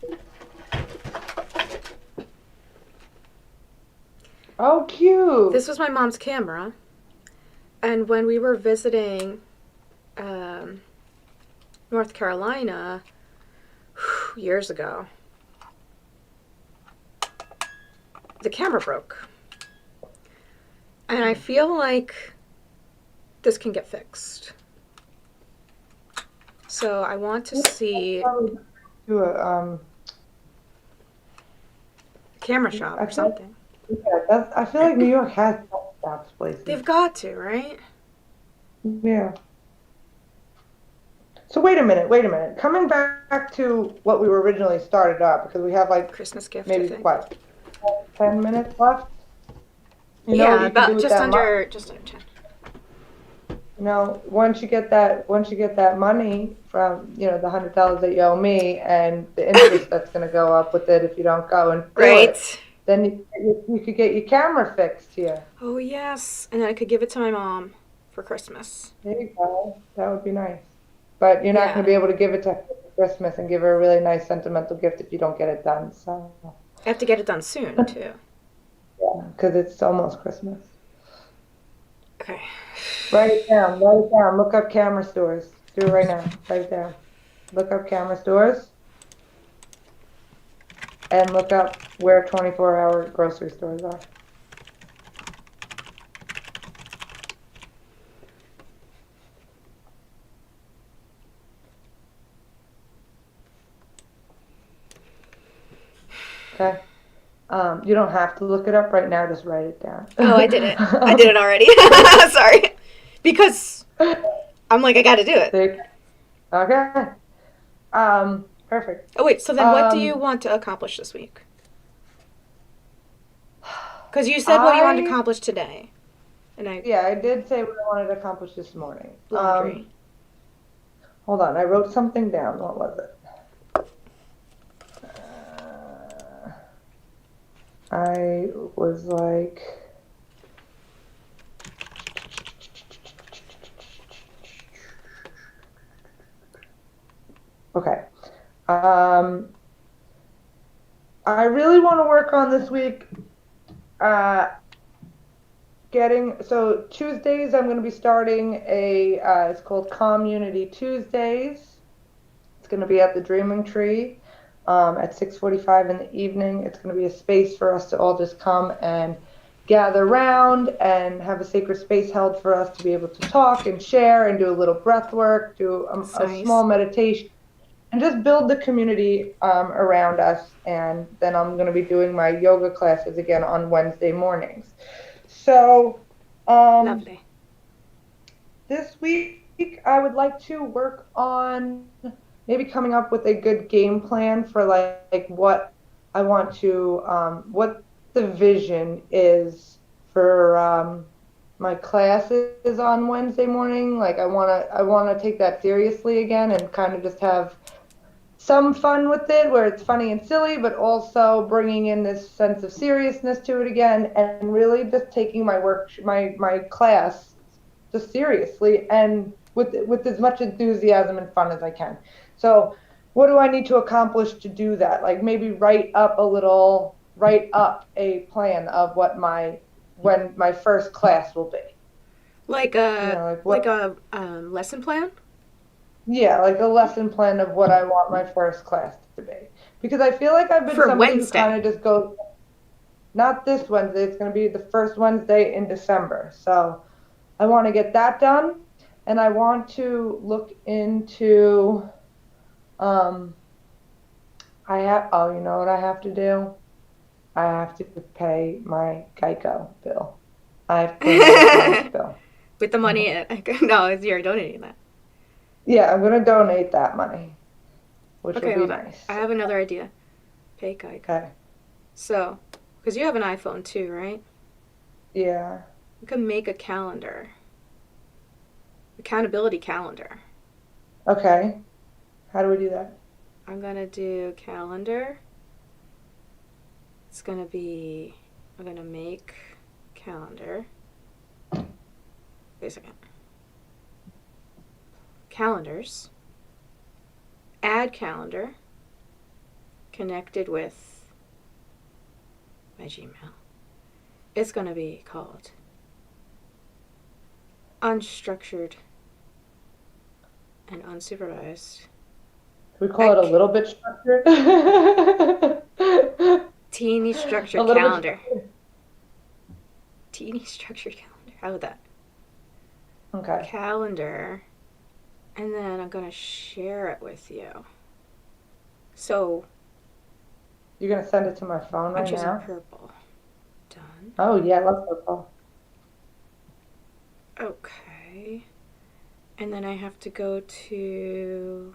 Oh, cute. This was my mom's camera. And when we were visiting North Carolina years ago, the camera broke. And I feel like this can get fixed. So I want to see Do a camera shop or something. yeah, I feel like New York has shops places. They've got to, right? Yeah. So wait a minute. Coming back to what we were originally started up, because we have like Christmas gift, maybe I think. what, 10 minutes left? You know Yeah, what you can do about with just that under 10. You know, once you get that money from, the $100 that you owe me and the interest that's going to go up with it if you don't go and do Right. it, then you could get your camera fixed here. Oh, yes. And then I could give it to my mom for Christmas. There you go. That would be nice. But you're not Yeah. going to be able to give it to her for Christmas and give her a really nice sentimental gift if you don't get it done. So, I have to get it done soon, too. yeah, because it's almost Christmas. Okay. Write it down. Look up camera stores. Do it right now. Write it down. Look up camera stores. And look up where 24-hour grocery stores are. Okay. You don't have to look it up right now. Just write it down. Oh, I did it. I did it already. Sorry. Because I'm like, I got to do it. Okay. Perfect. Oh, wait. So then what do you want to accomplish this week? Because you said what you wanted to accomplish today. Yeah, I did say what I wanted to accomplish this morning. Laundry. Hold on. I wrote something down. What was it? I was like, okay. I really want to work on this week. So Tuesdays I'm going to be starting it's called Community Tuesdays. It's going to be at the Dreaming Tree at 6:45 in the evening. It's going to be a space for us to all just come and gather around and have a sacred space held for us to be able to talk and share and do a little breath work, do a small meditation, and just build the community around us. And then I'm going to be doing my yoga classes again on Wednesday mornings. So Lovely. this week I would like to work on maybe coming up with a good game plan for like what I want to, what the vision is for my classes on Wednesday morning. Like I wanna take that seriously again and kind of just have some fun with it, where it's funny and silly, but also bringing in this sense of seriousness to it again, and really just taking my class just seriously and with as much enthusiasm and fun as I can. So what do I need to accomplish to do that? Like maybe write up a plan of when my first class will be. Like a lesson plan? Yeah, like a lesson plan of what I want my first class to be. Because I feel like I've been For somebody Wednesday. who kind of just goes, not this Wednesday, it's going to be the first Wednesday in December. So I want to get that done. And I want to look into, you know what I have to do? I have to pay my Geico bill. I have to pay my insurance bill. With the money, no, you're donating that. Yeah, I'm gonna donate that money, which will Okay, be hold on. I nice. have another idea. Pay Geico. Okay. So, because you have an iPhone too, right? Yeah. You can make a calendar, accountability calendar. Okay. How do we do that? I'm gonna do calendar. It's gonna be. I'm gonna make calendar. Wait a second. Calendars. Add calendar. Connected with my Gmail. It's gonna be called Unstructured and Unsupervised. We call it a little bit structured. Teeny A structured little bit calendar. structured. Teeny structured calendar. How about that? Okay. Calendar. And then I'm going to share it with you. So You're gonna send it to my phone I'm right choosing now? purple. Done. Oh yeah, let's go. Okay. And then I have to go to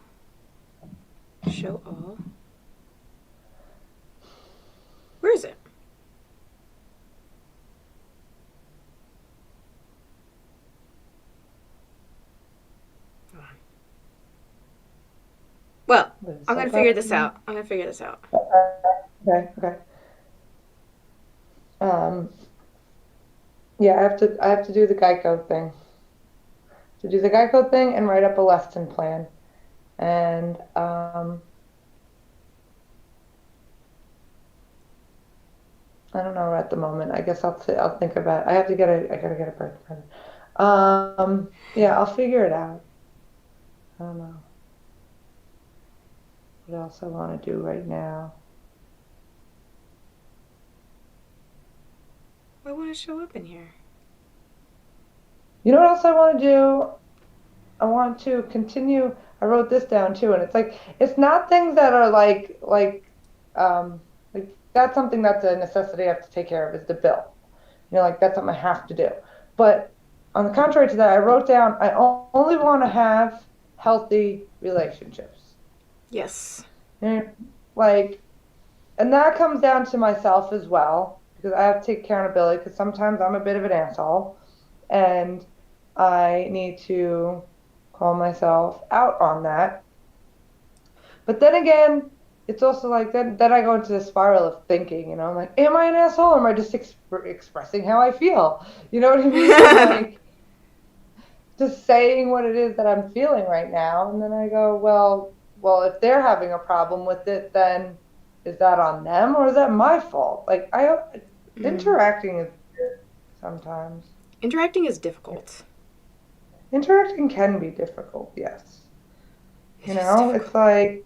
show all. Where is it? Well, I'm going to figure this out. Okay, okay. Um, yeah, I have to do the Geico thing. To do the Geico thing and write up a lesson plan. And I don't know at the moment. I guess I'll think about it. I gotta get a birthday present. Yeah, I'll figure it out. I don't know what else I want to do right now. I want to show up in here. You know what else I want to do? I want to continue. I wrote this down too, and it's like it's not things that are like that's something that's a necessity I have to take care of is the bill. Like that's something I have to do. But on the contrary to that, I wrote down I only want to have healthy relationships. Yes. And like, and that comes down to myself as well because I have to take accountability because sometimes I'm a bit of an asshole and I need to call myself out on that. But then again, it's also like then I go into the spiral of thinking, I'm like, am I an asshole or am I just expressing how I feel? You know what I mean? I'm like just saying what it is that I'm feeling right now. And then I go, well, if they're having a problem with it, then is that on them or is that my fault? Like interacting is weird sometimes. Interacting is difficult. Interacting can be difficult, yes. It is difficult. It's like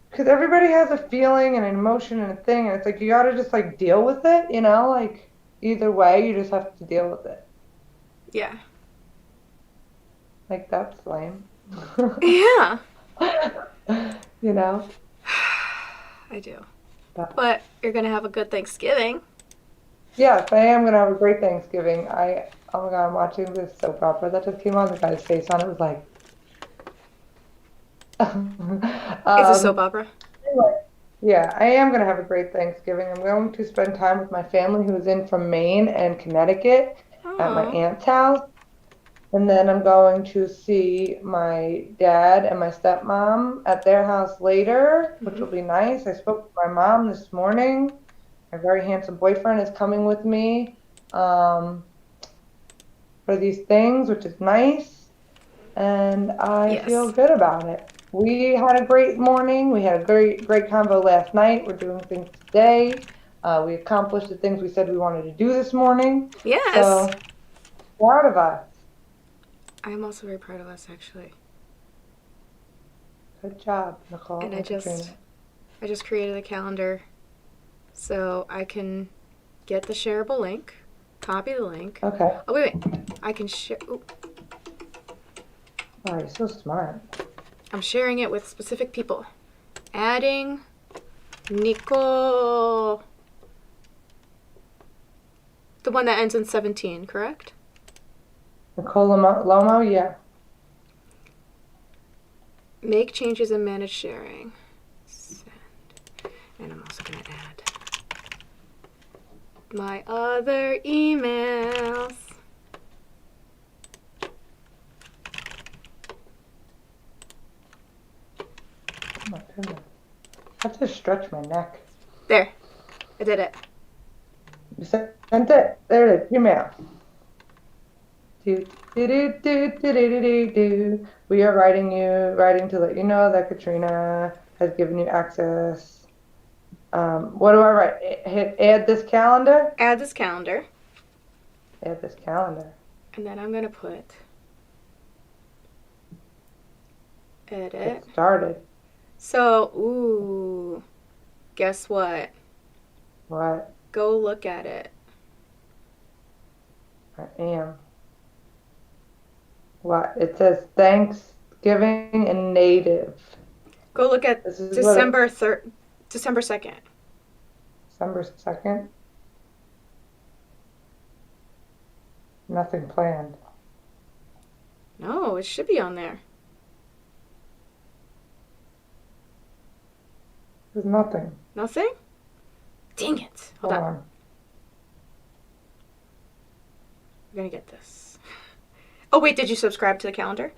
because everybody has a feeling and an emotion and a thing, and it's like you gotta just like deal with it, like either way, you just have to deal with it. Yeah. Like that's lame. Yeah. You know? I do. But, But you're going to have a good Thanksgiving. yes, I am gonna have a great Thanksgiving. Oh my God, I'm watching this soap opera that just came on. The guy's face on it was like, It's a soap um, opera. anyway, yeah, I am gonna have a great Thanksgiving. I'm going to spend time with my family who is in from Maine and Connecticut at my Oh. aunt's house. And then I'm going to see my dad and my stepmom at their house later, which Mm-hmm. will be nice. I spoke to my mom this morning. My very handsome boyfriend is coming with me for these things, which is nice. And I feel Yes. good about it. We had a great morning. We had a great convo last night. We're doing things today. We accomplished the things we said we wanted to do this morning. Yes. So proud of us. I'm also very proud of us, actually. Good job, Nicole And and Katrina. I just created a calendar so I can get the shareable link, copy the link. Okay. Oh, wait. I can share. Oh, you're so smart. I'm sharing it with specific people. Adding Nicole. The one that ends in 17, correct? Nicole Lomo, yeah. Make changes and manage sharing. Send. And I'm also going to add my other emails. Oh my goodness. I have to stretch my neck. There. I did it. You sent it? There it is. Email. We are writing to let you know that Katrina has given you access. What do I write? Hit add this calendar? Add this calendar. Add this calendar. And then I'm going to put edit. It started. So, ooh. Guess what? What? Go look at it. I am. What? It says Thanksgiving and Native. Go look at December 3rd, December 2nd. December 2nd. Nothing planned. No, it should be on there. There's nothing. Nothing? Dang it. Hold on. I'm going to get this. Oh, wait, did you subscribe to the calendar?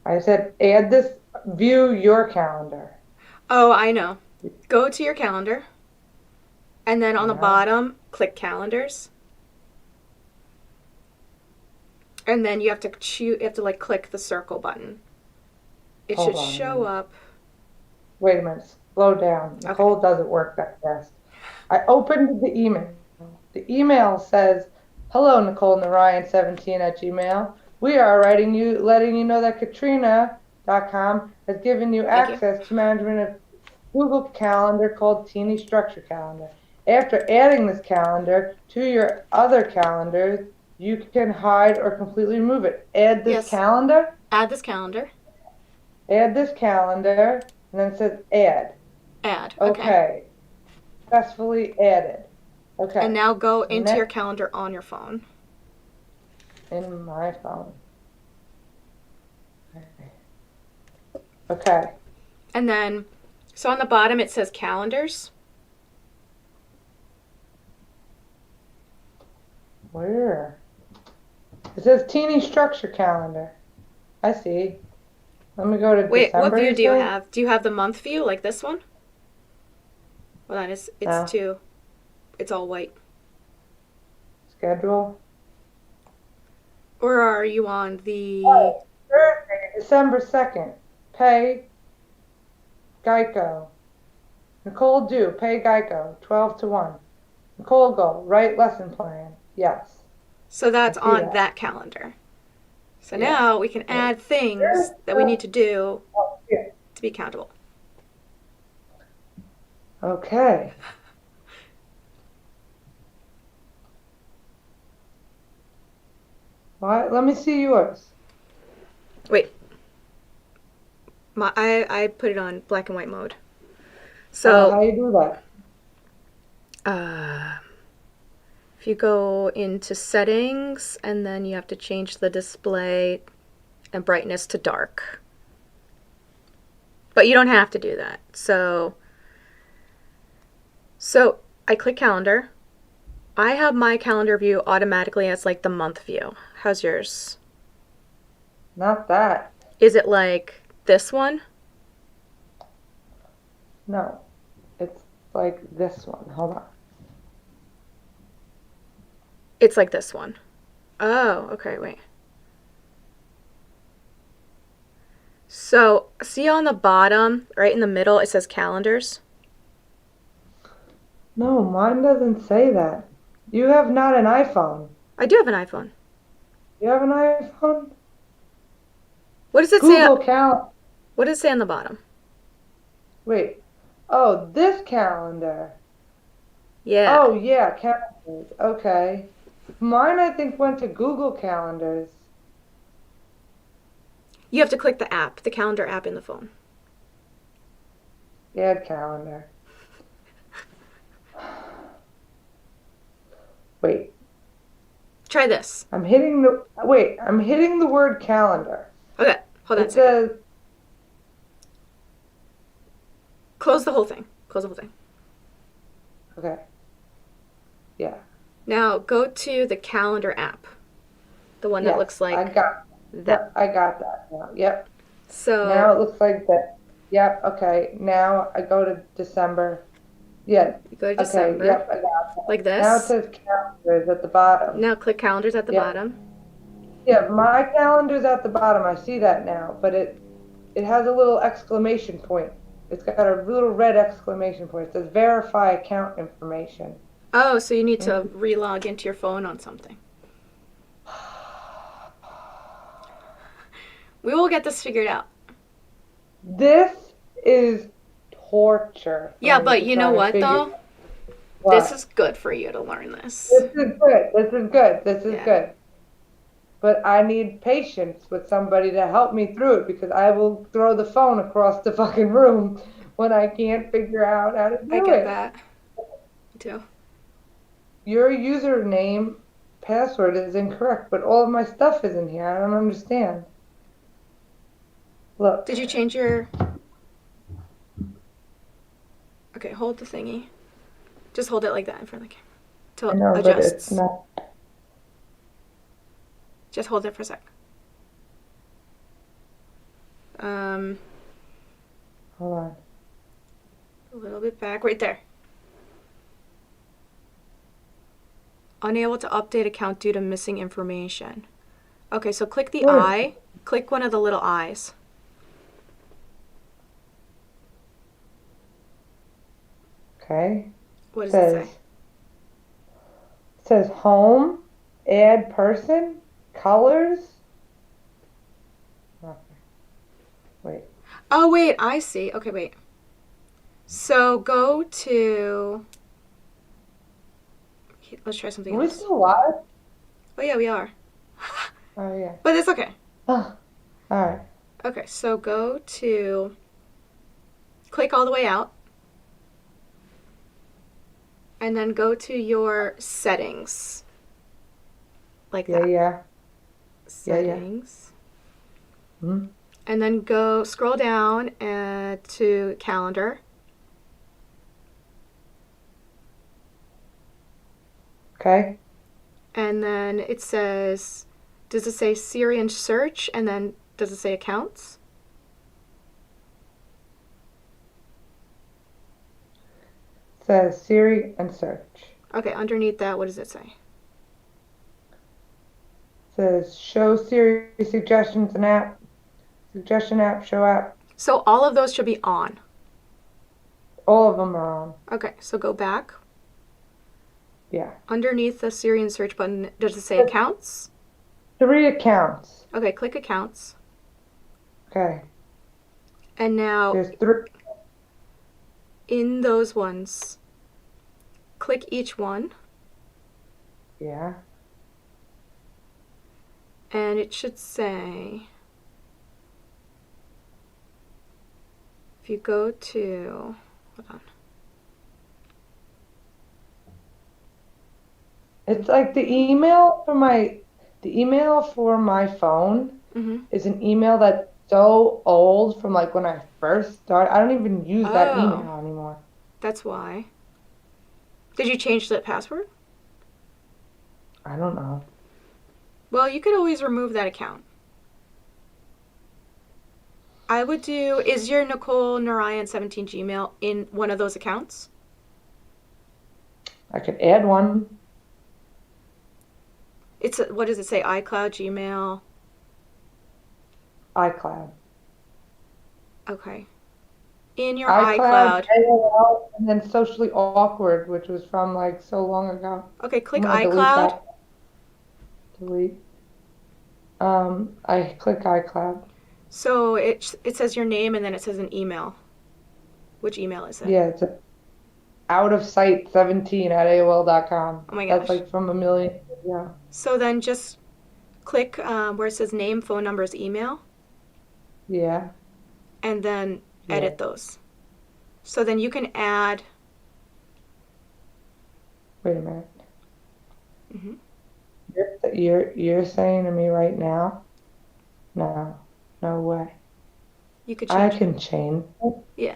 I said add this, view your calendar. Oh, I know. Go to your calendar. And then on the bottom, click calendars. And then you have to like click the circle button. It should show up. Wait a minute. Slow down. Nicole doesn't work that fast. I opened the email. The email says, "Hello, Nicole Narayan 17 at Gmail. We are letting you know that Katrina.com has given you access to management of Google Calendar called Teeny Structure Calendar. After adding this calendar to your other calendars, you can hide or completely remove it. Add this calendar? Add this calendar. Add this calendar." And then it says add. Add. Okay. Successfully added. Okay. And now go into your calendar on your phone. In my phone. Okay. And then, so on the bottom it says calendars. Where? It says Teeny Structure Calendar. I see. Let me go to Wait, December. what view do you have? Do you have the month view, like this one? Hold on, it's two. It's all white. Schedule. Or are you on the... Oh, Thursday, December 2nd. Pay Geico. Nicole do. Pay Geico. 12 to 1. Nicole go. Write lesson plan. Yes. So that's on that calendar. So now we can add things that we need to do to be accountable. Okay. What? Let me see yours. Wait. I put it on black and white mode. So how you do that? If you go into settings and then you have to change the display and brightness to dark. But you don't have to do that. So I click calendar. I have my calendar view automatically as like the month view. How's yours? Not that. Is it like this one? No. It's like this one. Hold on. It's like this one. Oh, okay, wait. So, see on the bottom, right in the middle, it says calendars? No, mine doesn't say that. You have not an iPhone. I do have an iPhone. You have an iPhone? What does it say? Google Calendar. What does it say on the bottom? Wait. Oh, this calendar. Yeah. Oh, yeah, calendars. Okay. Mine, I think, went to Google Calendars. You have to click the app, the calendar app in the phone. Add calendar. Wait, Try this. I'm hitting the word calendar. Okay, hold on a It second. says, Close the whole thing. Close the whole thing. okay, yeah, Now go to the calendar app. The one that yes, looks like that. I got that now. Yep. Now So it looks like that. Yep, okay. Now I go to December. Yeah, you go to okay, December, yep, I got that. like Now it this. says calendars at the bottom. Now click calendars at the Yep. bottom. Yeah, my calendar's at the bottom. I see that now, but it has a little exclamation point. It's got a little red exclamation point. It says verify account information. Oh, so you need And to relog into your phone on something. We will get this figured out. this is torture for Yeah, me but to you know try to what figure though? out This what. is good for you to learn this. This is good. This is good. This is Yeah. good. But I need patience with somebody to help me through it because I will throw the phone across the fucking room when I can't figure out how to I do get it. that. Me too. Your username password is incorrect, but all of my stuff is in here. I don't understand. Look. Did you change your... Okay, hold the thingy. Just hold it like that in front of the camera. Till I it know, but it's adjusts. not. Just hold it for a sec. Hold on. A little bit back. Right there. Unable to update account due to missing information. Okay, so click the What? eye. Click one of the little eyes. Okay. What does it Says say? says home, add person, colors. Nothing. Wait. Oh, wait, I see. Okay, wait. So go to... Let's try something Are we else. still live? Oh, yeah, we are. Oh yeah. But it's okay. Oh, all right. Okay, so go to... Click all the way out. And then go to your settings. Like Yeah, that. yeah. Settings. Hmm. And then go scroll down to calendar. Okay. And then it says, does it say Siri and search? And then does it say accounts? Says Siri and search. Okay, underneath that, what does it say? Says show Siri suggestions and app. Suggestion app, show app. So all of those should be on. All of them are on. Okay, so go back. Yeah. Underneath the Siri and search button, does it say accounts? 3 accounts. Okay, click accounts. Okay. And now There's 3. in those ones, click each one. Yeah. And it should say, if you go to, hold on. It's like the email for my phone Mm-hmm. is an email that's so old from like when I first started. I don't even use that Oh, email anymore. that's why. Did you change the password? I don't know. Well, you could always remove that account. I would do, is your Nicole Narayan 17 Gmail in one of those accounts? I could add one. It's, what does it say? iCloud, Gmail. iCloud. Okay. In your iCloud, iCloud. AOL, and then Socially Awkward, which was from like so long ago. Okay, I'm click gonna delete iCloud. that. Delete. I click iCloud. So it says your name and then it says an email. Which email is it? Yeah, it's out of sight 17 at AOL.com. Oh my That's gosh. like from a million years ago. So then just click where it says name, phone numbers, email, Yeah, and then yeah. edit those. So then you can add. Wait a minute. Hmm. You're saying to me right now? No, no way. You could I change it. can change it. Yeah.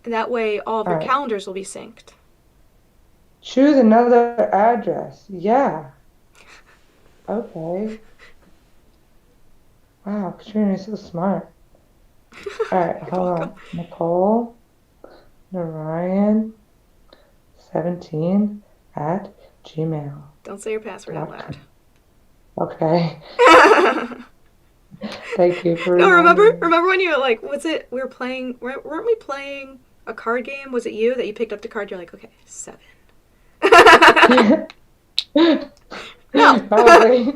And that way, all of All your right. calendars will be synced. Choose another address. Yeah. Okay. Wow, Katrina is so smart. All right, You're hold welcome. on. Nicole, Narayan, 17 at gmail Don't say your password out dot loud. com. Okay. Thank you for No, remember? reminding me. Remember when you were like, was it? We were playing. Weren't we playing a card game? Was it you that you picked up the card? You're like, okay, 7. No. Probably.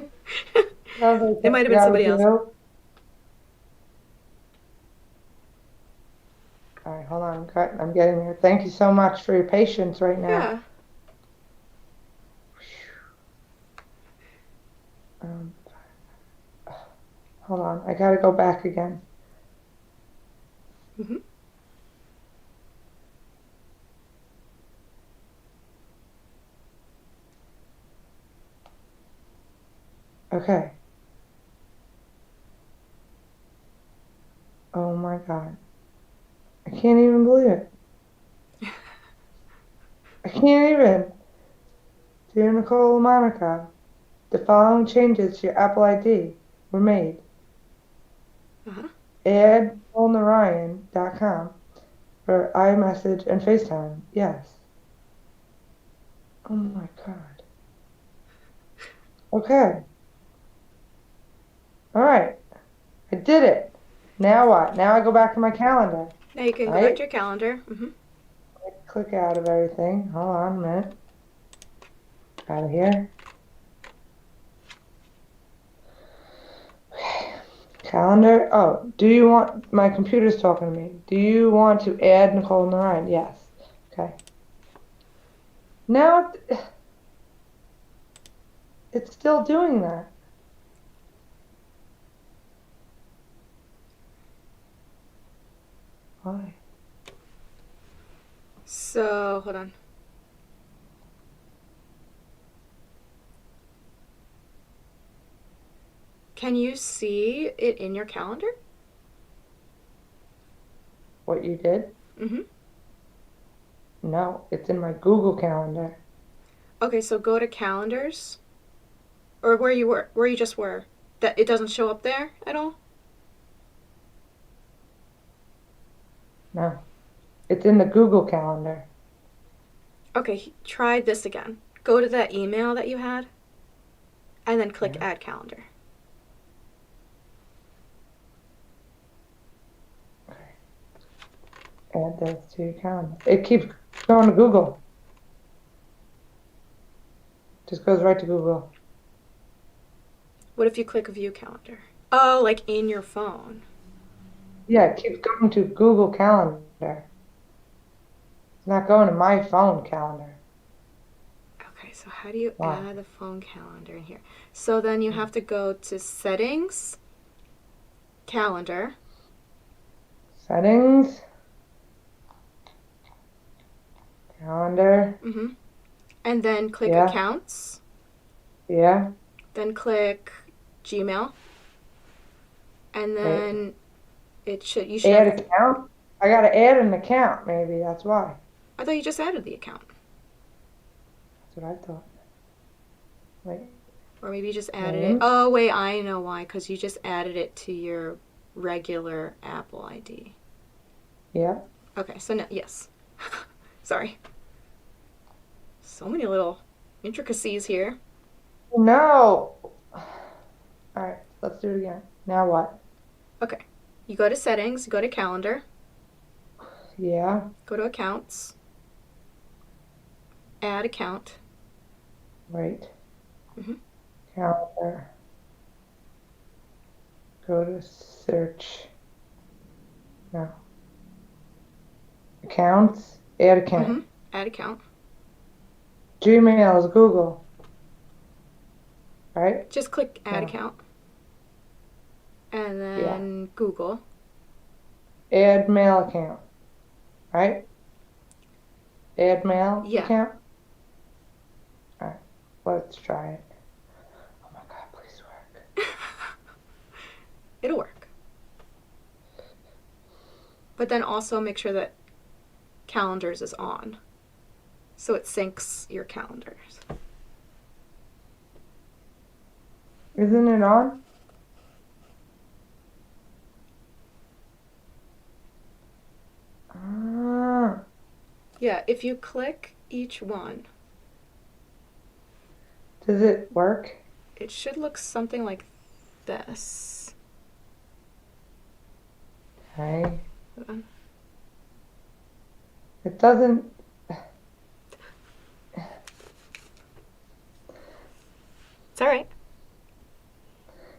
Probably It might have something been I somebody would else. do. All right, hold on. I'm getting there. Thank you so much for your patience right now. Yeah. Um, hold on. I gotta go back again. Hmm. Okay. Oh my God. I can't even believe it. I can't even. Dear Nicole and Monica, the following changes to your Apple ID were made. Uh-huh. Add NicoleNarayan.com for iMessage and FaceTime. Yes. Oh my God. Okay. All right. I did it. Now what? Now I go back to my calendar, Now you can go back right? to your calendar. Hmm. Click out of everything. Hold on a minute. Out of here. Calendar. Oh, do you want my computer's talking to me? Do you want to add Nicole Narayan? Yes. Okay. Now it's still doing that. Why? So hold on. Can you see it in your calendar? What you did? Hmm. No, it's in my Google Calendar. Okay, so go to calendars, or where you just were. That it doesn't show up there at all. No, it's in the Google Calendar. Okay, try this again. Go to that email that you had, and then click Yeah. add calendar. Okay. Add this to your calendar. It keeps going to Google. Just goes right to Google. What if you click view calendar? Oh, like in your phone. Yeah, it keeps going to Google Calendar. It's not going to my phone calendar. Okay, so how do you Why? add the phone calendar in here? So then you have to go to settings, calendar. Settings, calendar. Mm-hmm. And then click Yeah, accounts. yeah. Then click Gmail. And Wait. then you should Add have. account? I gotta add an account, maybe. That's why. I thought you just added the account. That's what I thought. Wait, Or maybe you just added it. name? Oh, wait, I know why. Because you just added it to your regular Apple ID. Yeah. Okay, so no, yes. Sorry. So many little intricacies here. No. All right, let's do it again. Now what? Okay. You go to settings, go to calendar, Yeah. go to accounts, add account. Wait. Hmm. Calendar. Go to search. No. Accounts. Add account. Hmm. Add account. Gmail is Google, right? Just click add No. account. And Yeah. then Google. Add mail account, right? Add mail Yeah. account? All right, let's try it. Oh my God, please work. It'll work. But then also make sure that calendars is on. So it syncs your calendars. Isn't it on? Ah, Yeah, if you click each one, does it work? it should look something like this. Okay. Hold on. It doesn't. It's all right.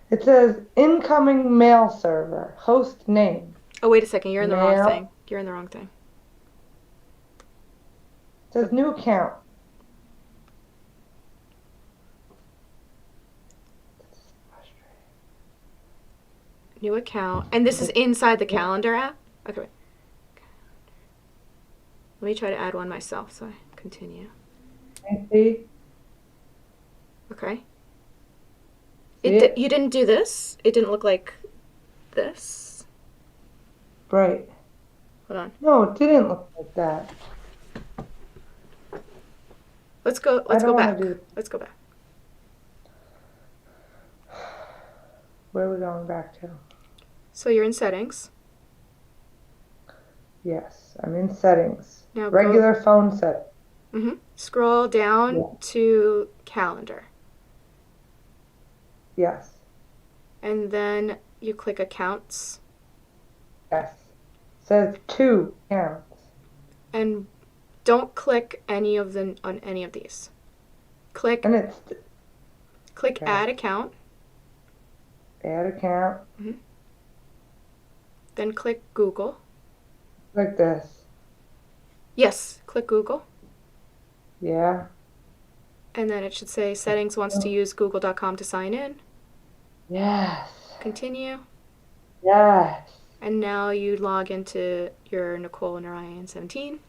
It says incoming mail server, host name, Oh, wait a second. You're in the wrong mail. thing. You're in the wrong thing. It says new account. New account. And this is inside the calendar app? Okay, wait. Let me try to add one myself so I continue. See? Okay. See it? You didn't do this? It didn't look like this? Right. Hold on. No, it didn't look like that. Let's go I don't want back. to do. Let's go back. Where are we going back to? So you're in settings. Yes, I'm in settings. Now Regular phone set. Scroll down Yeah. to calendar. Yes. And then you click accounts. Yes. Says two accounts. And don't click any of them on any of these. Click And it's okay. add account. Add account. Then click Google. Like this. Yes, click Google. Yeah. And then it should say settings wants to use google.com to sign in. Yes. Continue. Yes. And now you log into your Nicole and Narayan 17.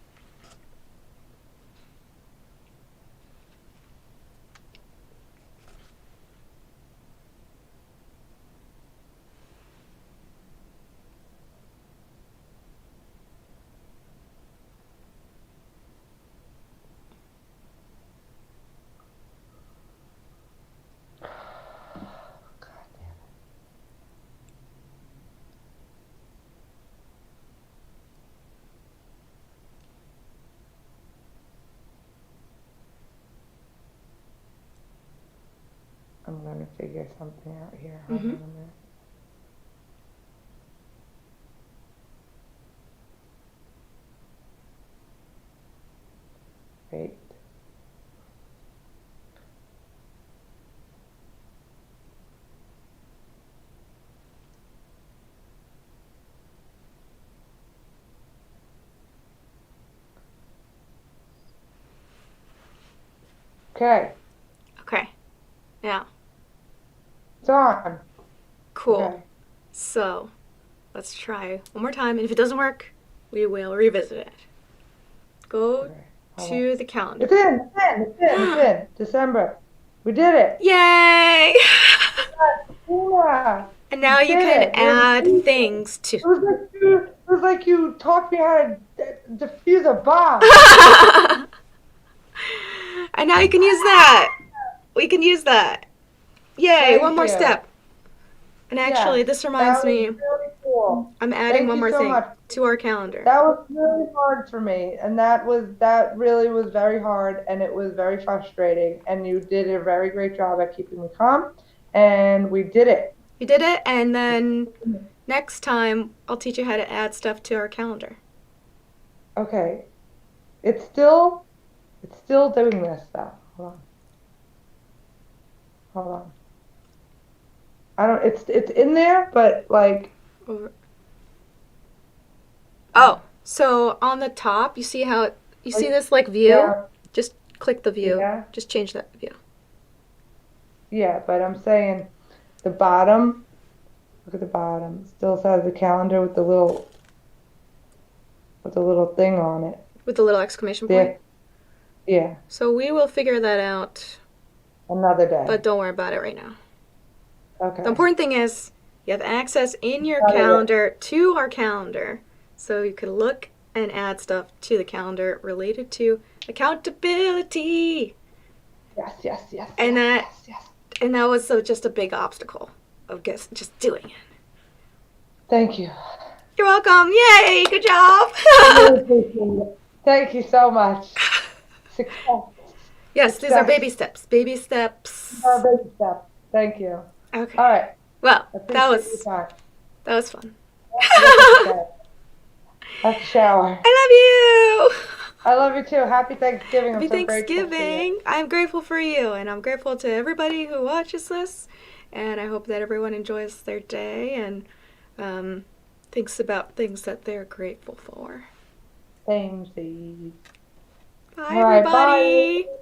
I'm going to figure something out here. Hold on a minute. Wait. Okay. Okay. Now. It's on. Cool. Okay. So, let's try one more time. And if it doesn't work, we will revisit it. Go to the calendar. It's in. December. We did it. Yay! Yeah. And now you can add things to. It was like you taught me how to defuse a bomb. And now you can use that. We can use that. Yay, Thank one more you. step. And actually, Yeah, this reminds me, really cool. I'm adding one more so thing much. to our calendar. That was really hard for me, and that really was very hard, and it was very frustrating, and you did a very great job at keeping me calm, and we did it. You did it, and then next time, I'll teach you how to add stuff to our calendar. Okay. It's still doing this though. Hold on. I don't. It's in there, but like. Oh, so on the top, you see how you see this like view? Yeah. Just click the view. Yeah. Just change that view. Yeah, but I'm saying the bottom. Look at the bottom. It still says the calendar with the little with a little thing on it. With the little exclamation point. There, yeah, So we will figure that out, another but day. don't worry about it right now. Okay. The important thing is you have access in your Got it. calendar to our calendar. So you can look and add stuff to the calendar related to accountability. Yes, yes, yes, And yes, that yes, yes. and that was just a big obstacle of just doing it. Thank you. You're welcome. Yay, good job. I really appreciate it. Thank you so much. Success. Yes, these are baby Success. steps. Baby steps. Baby step. Thank you. Okay. All right. Well, Appreciate your time. that was fun. I have to shower. I love you. I love you too. Happy Thanksgiving. I'm Happy so grateful for you. Thanksgiving. I'm grateful for you, and I'm grateful to everybody who watches this. And I hope that everyone enjoys their day and thinks about things that they're grateful for. Same seed. Bye, All right, bye. everybody.